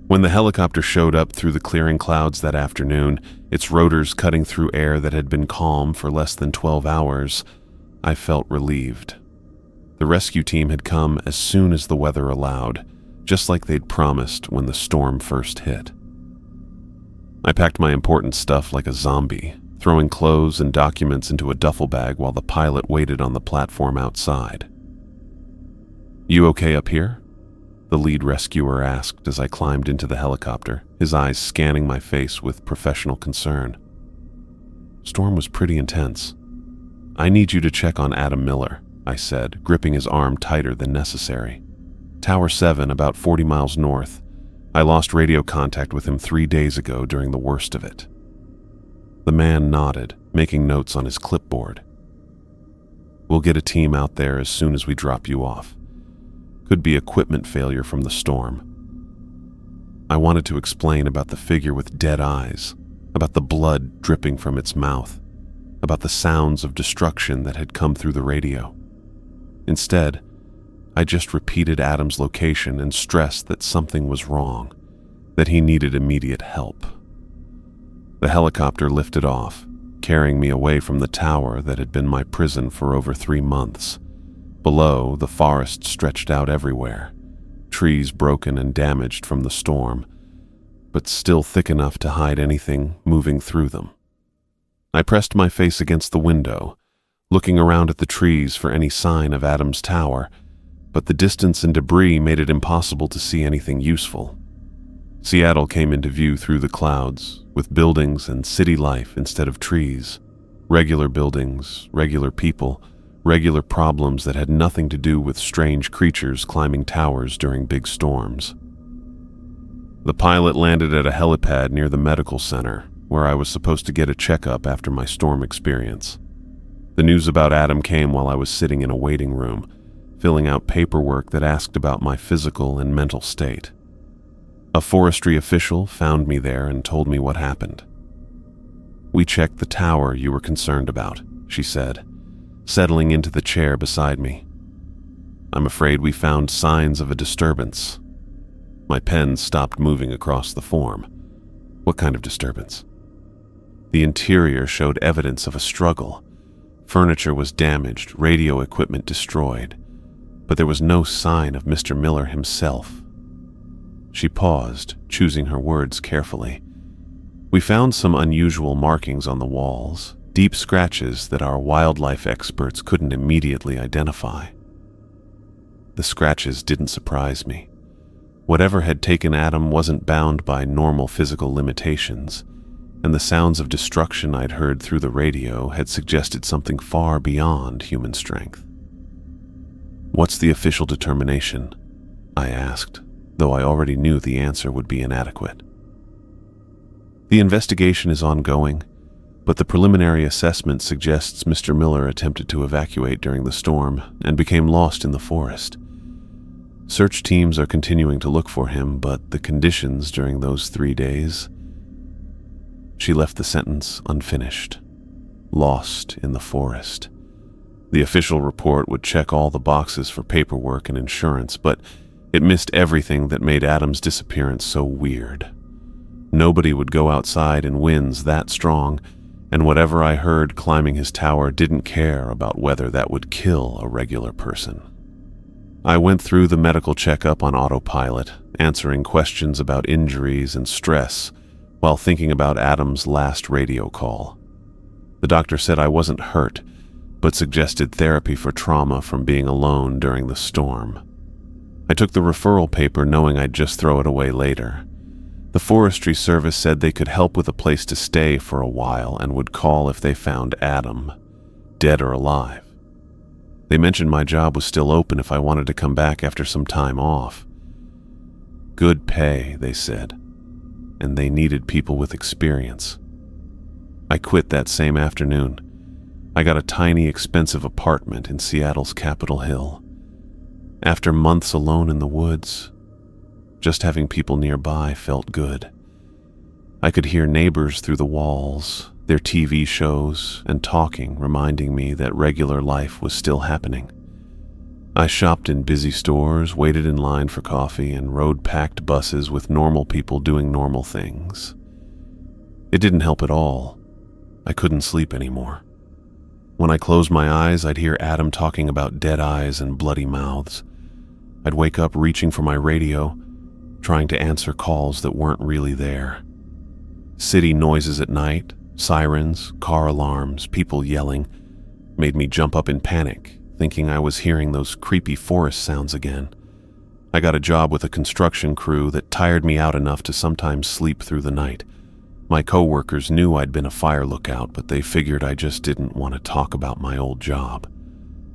When the helicopter showed up through the clearing clouds that afternoon, its rotors cutting through air that had been calm for less than 12 hours, I felt relieved. The rescue team had come as soon as the weather allowed, just like they'd promised when the storm first hit. I packed my important stuff like a zombie, throwing clothes and documents into a duffel bag while the pilot waited on the platform outside. "You okay up here?" the lead rescuer asked as I climbed into the helicopter, his eyes scanning my face with professional concern. Storm was pretty intense. "I need you to check on Adam Miller," I said, gripping his arm tighter than necessary. "Tower 7, about 40 miles north. I lost radio contact with him 3 days ago during the worst of it." The man nodded, making notes on his clipboard. "We'll get a team out there as soon as we drop you off. Could be equipment failure from the storm." I wanted to explain about the figure with dead eyes, about the blood dripping from its mouth, about the sounds of destruction that had come through the radio. Instead, I just repeated Adam's location and stressed that something was wrong, that he needed immediate help. The helicopter lifted off, carrying me away from the tower that had been my prison for over 3 months. Below, the forest stretched out everywhere, trees broken and damaged from the storm, but still thick enough to hide anything moving through them. I pressed my face against the window, looking around at the trees for any sign of Adam's tower, but the distance and debris made it impossible to see anything useful. Seattle came into view through the clouds, with buildings and city life instead of trees. Regular buildings, regular people, regular problems that had nothing to do with strange creatures climbing towers during big storms. The pilot landed at a helipad near the medical center, where I was supposed to get a checkup after my storm experience. The news about Adam came while I was sitting in a waiting room, filling out paperwork that asked about my physical and mental state. A forestry official found me there and told me what happened. "We checked the tower you were concerned about," she said, settling into the chair beside me. "I'm afraid we found signs of a disturbance." My pen stopped moving across the form. "What kind of disturbance?" The interior showed evidence of a struggle. Furniture was damaged, radio equipment destroyed, but there was no sign of Mr. Miller himself. She paused, choosing her words carefully. "We found some unusual markings on the walls, deep scratches that our wildlife experts couldn't immediately identify." The scratches didn't surprise me. Whatever had taken Adam wasn't bound by normal physical limitations, and the sounds of destruction I'd heard through the radio had suggested something far beyond human strength. "What's the official determination?" I asked, though I already knew the answer would be inadequate. "The investigation is ongoing, but the preliminary assessment suggests Mr. Miller attempted to evacuate during the storm and became lost in the forest. Search teams are continuing to look for him, but the conditions during those 3 days..." She left the sentence unfinished. Lost in the forest. The official report would check all the boxes for paperwork and insurance, but it missed everything that made Adam's disappearance so weird. Nobody would go outside in winds that strong, and whatever I heard climbing his tower didn't care about whether that would kill a regular person. I went through the medical checkup on autopilot, answering questions about injuries and stress, while thinking about Adam's last radio call. The doctor said I wasn't hurt, but suggested therapy for trauma from being alone during the storm. I took the referral paper knowing I'd just throw it away later. The Forestry Service said they could help with a place to stay for a while and would call if they found Adam, dead or alive. They mentioned my job was still open if I wanted to come back after some time off. Good pay, they said, and they needed people with experience. I quit that same afternoon. I got a tiny, expensive apartment in Seattle's Capitol Hill. After months alone in the woods, just having people nearby felt good. I could hear neighbors through the walls, their TV shows, and talking, reminding me that regular life was still happening. I shopped in busy stores, waited in line for coffee, and rode packed buses with normal people doing normal things. It didn't help at all. I couldn't sleep anymore. When I closed my eyes, I'd hear Adam talking about dead eyes and bloody mouths. I'd wake up reaching for my radio, trying to answer calls that weren't really there. City noises at night, sirens, car alarms, people yelling, made me jump up in panic, thinking I was hearing those creepy forest sounds again. I got a job with a construction crew that tired me out enough to sometimes sleep through the night. My coworkers knew I'd been a fire lookout, but they figured I just didn't want to talk about my old job.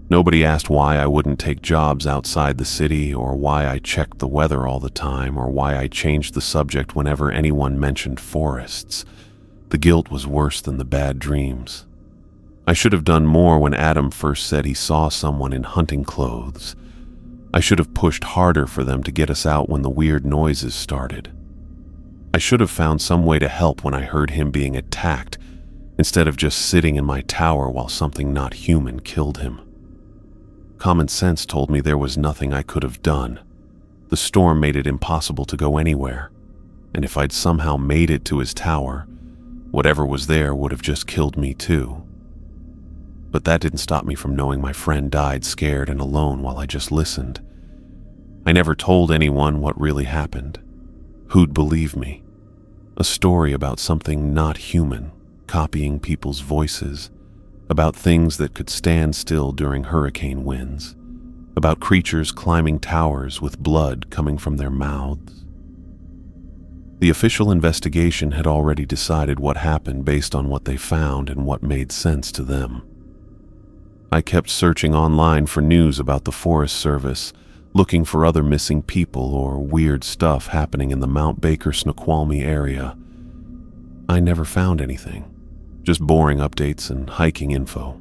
Nobody asked why I wouldn't take jobs outside the city, or why I checked the weather all the time, or why I changed the subject whenever anyone mentioned forests. The guilt was worse than the bad dreams. I should have done more when Adam first said he saw someone in hunting clothes. I should have pushed harder for them to get us out when the weird noises started. I should have found some way to help when I heard him being attacked, instead of just sitting in my tower while something not human killed him. Common sense told me there was nothing I could have done. The storm made it impossible to go anywhere, and if I'd somehow made it to his tower, whatever was there would have just killed me too. But that didn't stop me from knowing my friend died scared and alone while I just listened. I never told anyone what really happened. Who'd believe me? A story about something not human, copying people's voices, about things that could stand still during hurricane winds, about creatures climbing towers with blood coming from their mouths. The official investigation had already decided what happened based on what they found and what made sense to them. I kept searching online for news about the Forest Service, looking for other missing people or weird stuff happening in the Mount Baker Snoqualmie area. I never found anything. Just boring updates and hiking info.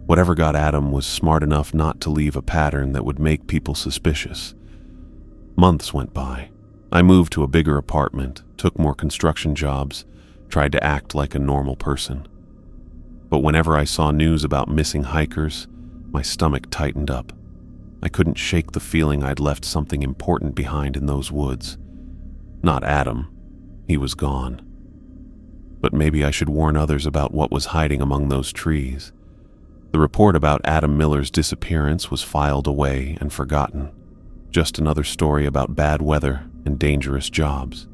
Whatever got Adam was smart enough not to leave a pattern that would make people suspicious. Months went by. I moved to a bigger apartment, took more construction jobs, tried to act like a normal person. But whenever I saw news about missing hikers, my stomach tightened up. I couldn't shake the feeling I'd left something important behind in those woods. Not Adam. He was gone. But maybe I should warn others about what was hiding among those trees. The report about Adam Miller's disappearance was filed away and forgotten. Just another story about bad weather and dangerous jobs.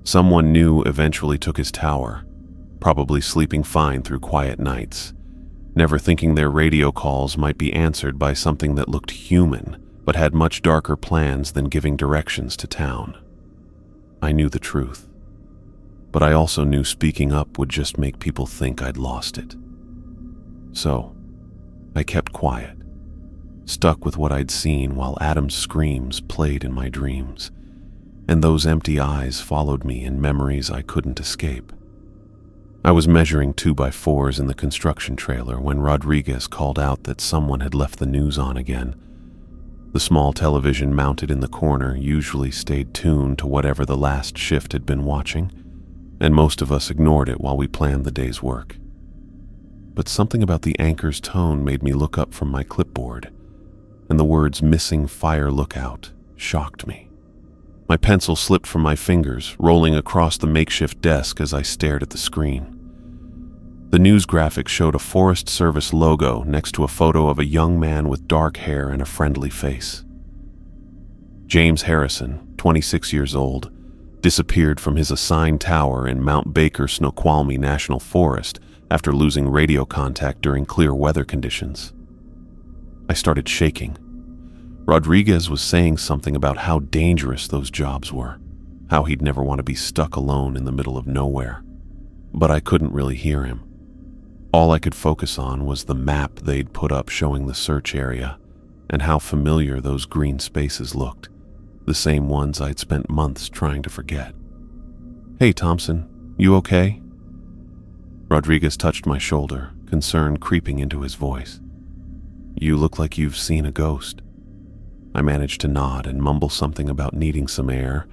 Someone new eventually took his tower, probably sleeping fine through quiet nights, never thinking their radio calls might be answered by something that looked human but had much darker plans than giving directions to town. I knew the truth. But I also knew speaking up would just make people think I'd lost it. So, I kept quiet, stuck with what I'd seen while Adam's screams played in my dreams, and those empty eyes followed me in memories I couldn't escape. I was measuring 2x4s in the construction trailer when Rodriguez called out that someone had left the news on again. The small television mounted in the corner usually stayed tuned to whatever the last shift had been watching, and most of us ignored it while we planned the day's work. But something about the anchor's tone made me look up from my clipboard, and the words "missing fire lookout" shocked me. My pencil slipped from my fingers, rolling across the makeshift desk as I stared at the screen. The news graphic showed a Forest Service logo next to a photo of a young man with dark hair and a friendly face. James Harrison, 26 years old, disappeared from his assigned tower in Mount Baker Snoqualmie National Forest after losing radio contact during clear weather conditions. I started shaking. Rodriguez was saying something about how dangerous those jobs were, how he'd never want to be stuck alone in the middle of nowhere. But I couldn't really hear him. All I could focus on was the map they'd put up showing the search area and how familiar those green spaces looked, the same ones I'd spent months trying to forget. "Hey, Thompson, you okay?" Rodriguez touched my shoulder, concern creeping into his voice. "You look like you've seen a ghost." I managed to nod and mumble something about needing some air,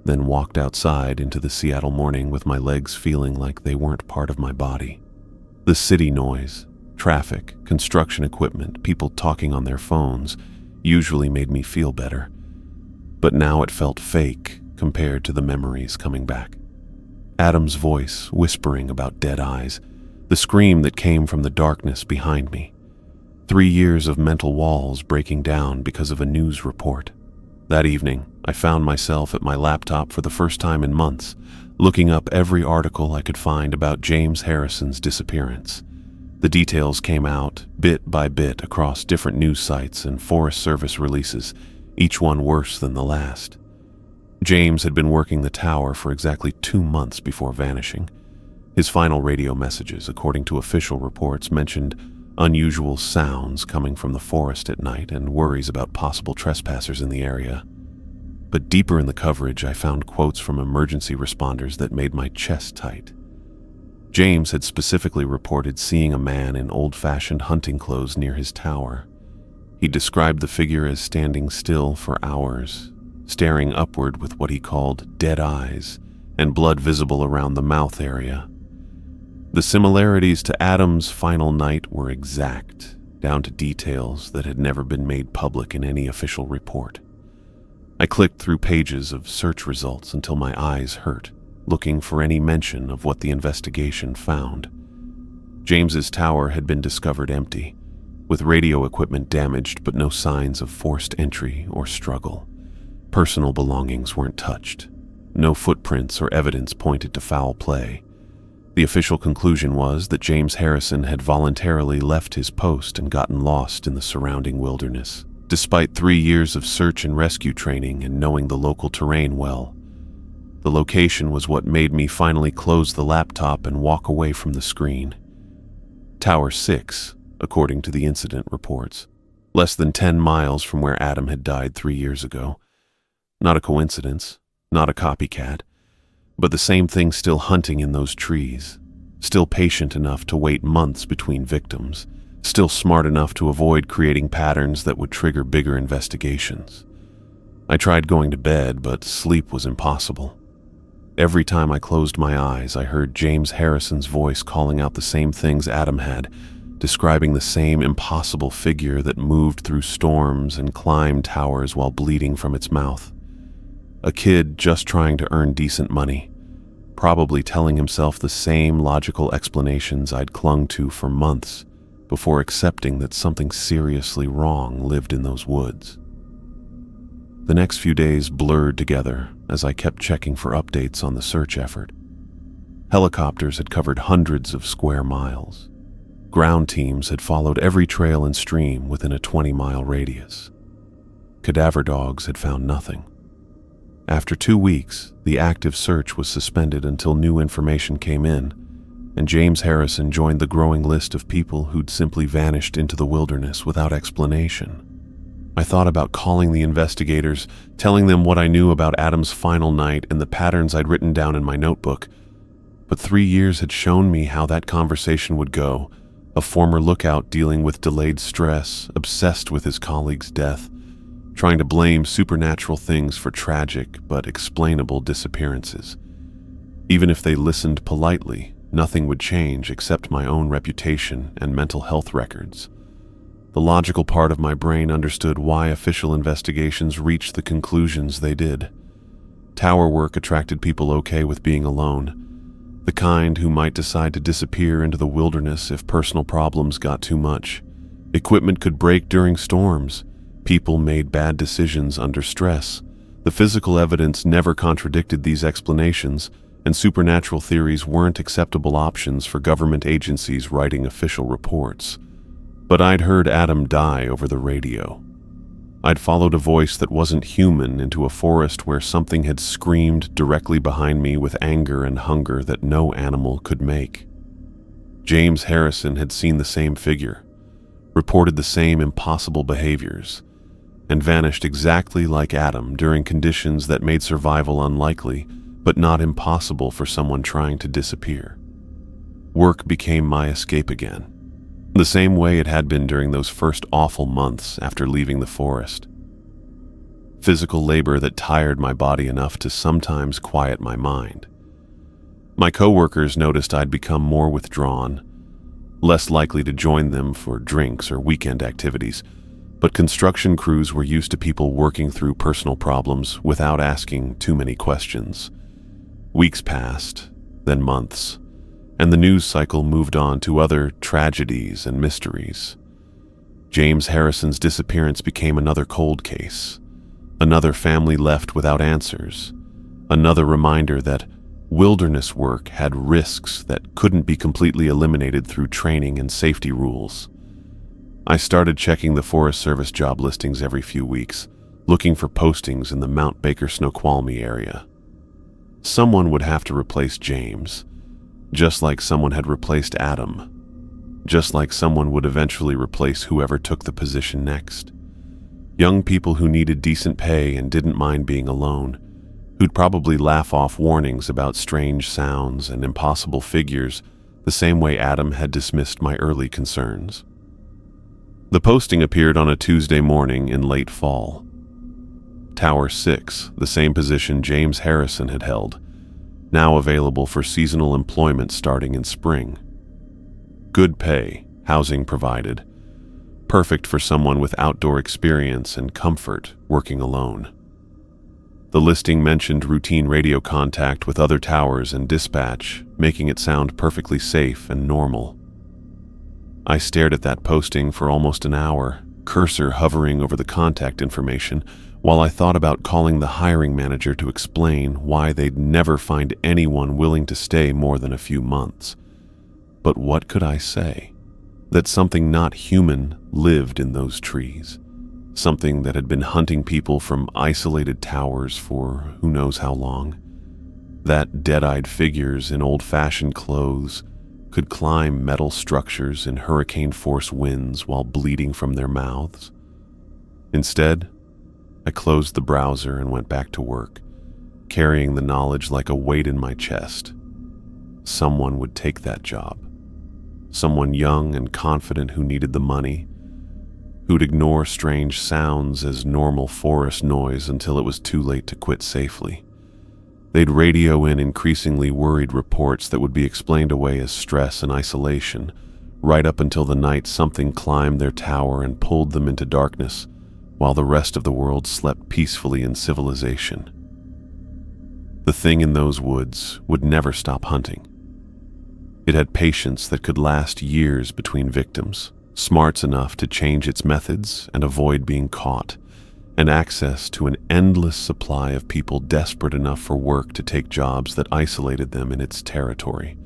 then walked outside into the Seattle morning with my legs feeling like they weren't part of my body. The city noise, traffic, construction equipment, people talking on their phones usually made me feel better, but now it felt fake compared to the memories coming back. Adam's voice whispering about dead eyes, the scream that came from the darkness behind me. 3 years of mental walls breaking down because of a news report. That evening, I found myself at my laptop for the first time in months, looking up every article I could find about James Harrison's disappearance. The details came out bit by bit across different news sites and Forest Service releases, each one worse than the last. James had been working the tower for exactly 2 months before vanishing. His final radio messages, according to official reports, mentioned unusual sounds coming from the forest at night and worries about possible trespassers in the area. But deeper in the coverage, I found quotes from emergency responders that made my chest tight. James had specifically reported seeing a man in old-fashioned hunting clothes near his tower. He described the figure as standing still for hours, staring upward with what he called dead eyes and blood visible around the mouth area. The similarities to Adam's final night were exact, down to details that had never been made public in any official report. I clicked through pages of search results until my eyes hurt, looking for any mention of what the investigation found. James's tower had been discovered empty, with radio equipment damaged but no signs of forced entry or struggle. Personal belongings weren't touched. No footprints or evidence pointed to foul play. The official conclusion was that James Harrison had voluntarily left his post and gotten lost in the surrounding wilderness, despite 3 years of search and rescue training and knowing the local terrain well. The location was what made me finally close the laptop and walk away from the screen. Tower 6, according to the incident reports, less than 10 miles from where Adam had died 3 years ago. Not a coincidence, not a copycat, but the same thing still hunting in those trees, still patient enough to wait months between victims, still smart enough to avoid creating patterns that would trigger bigger investigations. I tried going to bed, but sleep was impossible. Every time I closed my eyes, I heard James Harrison's voice calling out the same things Adam had, describing the same impossible figure that moved through storms and climbed towers while bleeding from its mouth. A kid just trying to earn decent money, probably telling himself the same logical explanations I'd clung to for months before accepting that something seriously wrong lived in those woods. The next few days blurred together as I kept checking for updates on the search effort. Helicopters had covered hundreds of square miles. Ground teams had followed every trail and stream within a 20-mile radius. Cadaver dogs had found nothing. After 2 weeks, the active search was suspended until new information came in, and James Harrison joined the growing list of people who'd simply vanished into the wilderness without explanation. I thought about calling the investigators, telling them what I knew about Adam's final night and the patterns I'd written down in my notebook, but 3 years had shown me how that conversation would go. A former lookout dealing with delayed stress, obsessed with his colleague's death, trying to blame supernatural things for tragic but explainable disappearances. Even if they listened politely, nothing would change except my own reputation and mental health records. The logical part of my brain understood why official investigations reached the conclusions they did. Tower work attracted people okay with being alone, the kind who might decide to disappear into the wilderness if personal problems got too much. Equipment could break during storms. People made bad decisions under stress. The physical evidence never contradicted these explanations, and supernatural theories weren't acceptable options for government agencies writing official reports. But I'd heard Adam die over the radio. I'd followed a voice that wasn't human into a forest where something had screamed directly behind me with anger and hunger that no animal could make. James Harrison had seen the same figure, reported the same impossible behaviors, and vanished exactly like Adam during conditions that made survival unlikely, but not impossible for someone trying to disappear. Work became my escape again, the same way it had been during those first awful months after leaving the forest. Physical labor that tired my body enough to sometimes quiet my mind. My coworkers noticed I'd become more withdrawn, less likely to join them for drinks or weekend activities, but construction crews were used to people working through personal problems without asking too many questions. Weeks passed, then months, and the news cycle moved on to other tragedies and mysteries. James Harrison's disappearance became another cold case, another family left without answers, another reminder that wilderness work had risks that couldn't be completely eliminated through training and safety rules. I started checking the Forest Service job listings every few weeks, looking for postings in the Mount Baker Snoqualmie area. Someone would have to replace James, just like someone had replaced Adam, just like someone would eventually replace whoever took the position next. Young people who needed decent pay and didn't mind being alone, who'd probably laugh off warnings about strange sounds and impossible figures the same way Adam had dismissed my early concerns. The posting appeared on a Tuesday morning in late fall. Tower 6, the same position James Harrison had held, now available for seasonal employment starting in spring. Good pay, housing provided, perfect for someone with outdoor experience and comfort working alone. The listing mentioned routine radio contact with other towers and dispatch, making it sound perfectly safe and normal. I stared at that posting for almost an hour, cursor hovering over the contact information, while I thought about calling the hiring manager to explain why they'd never find anyone willing to stay more than a few months. But what could I say? That something not human lived in those trees. Something that had been hunting people from isolated towers for who knows how long. That dead-eyed figures in old-fashioned clothes could climb metal structures in hurricane-force winds while bleeding from their mouths. Instead, I closed the browser and went back to work, carrying the knowledge like a weight in my chest. Someone would take that job. Someone young and confident who needed the money, who'd ignore strange sounds as normal forest noise until it was too late to quit safely. They'd radio in increasingly worried reports that would be explained away as stress and isolation, right up until the night something climbed their tower and pulled them into darkness, while the rest of the world slept peacefully in civilization. The thing in those woods would never stop hunting. It had patience that could last years between victims, smarts enough to change its methods and avoid being caught, and access to an endless supply of people desperate enough for work to take jobs that isolated them in its territory.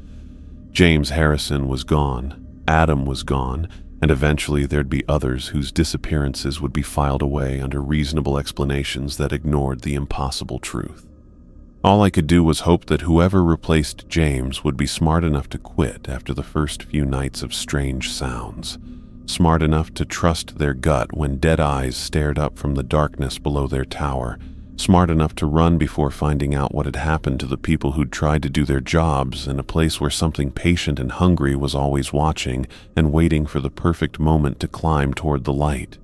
James Harrison was gone, Adam was gone, and eventually there'd be others whose disappearances would be filed away under reasonable explanations that ignored the impossible truth. All I could do was hope that whoever replaced James would be smart enough to quit after the first few nights of strange sounds, smart enough to trust their gut when dead eyes stared up from the darkness below their tower, smart enough to run before finding out what had happened to the people who'd tried to do their jobs in a place where something patient and hungry was always watching and waiting for the perfect moment to climb toward the light.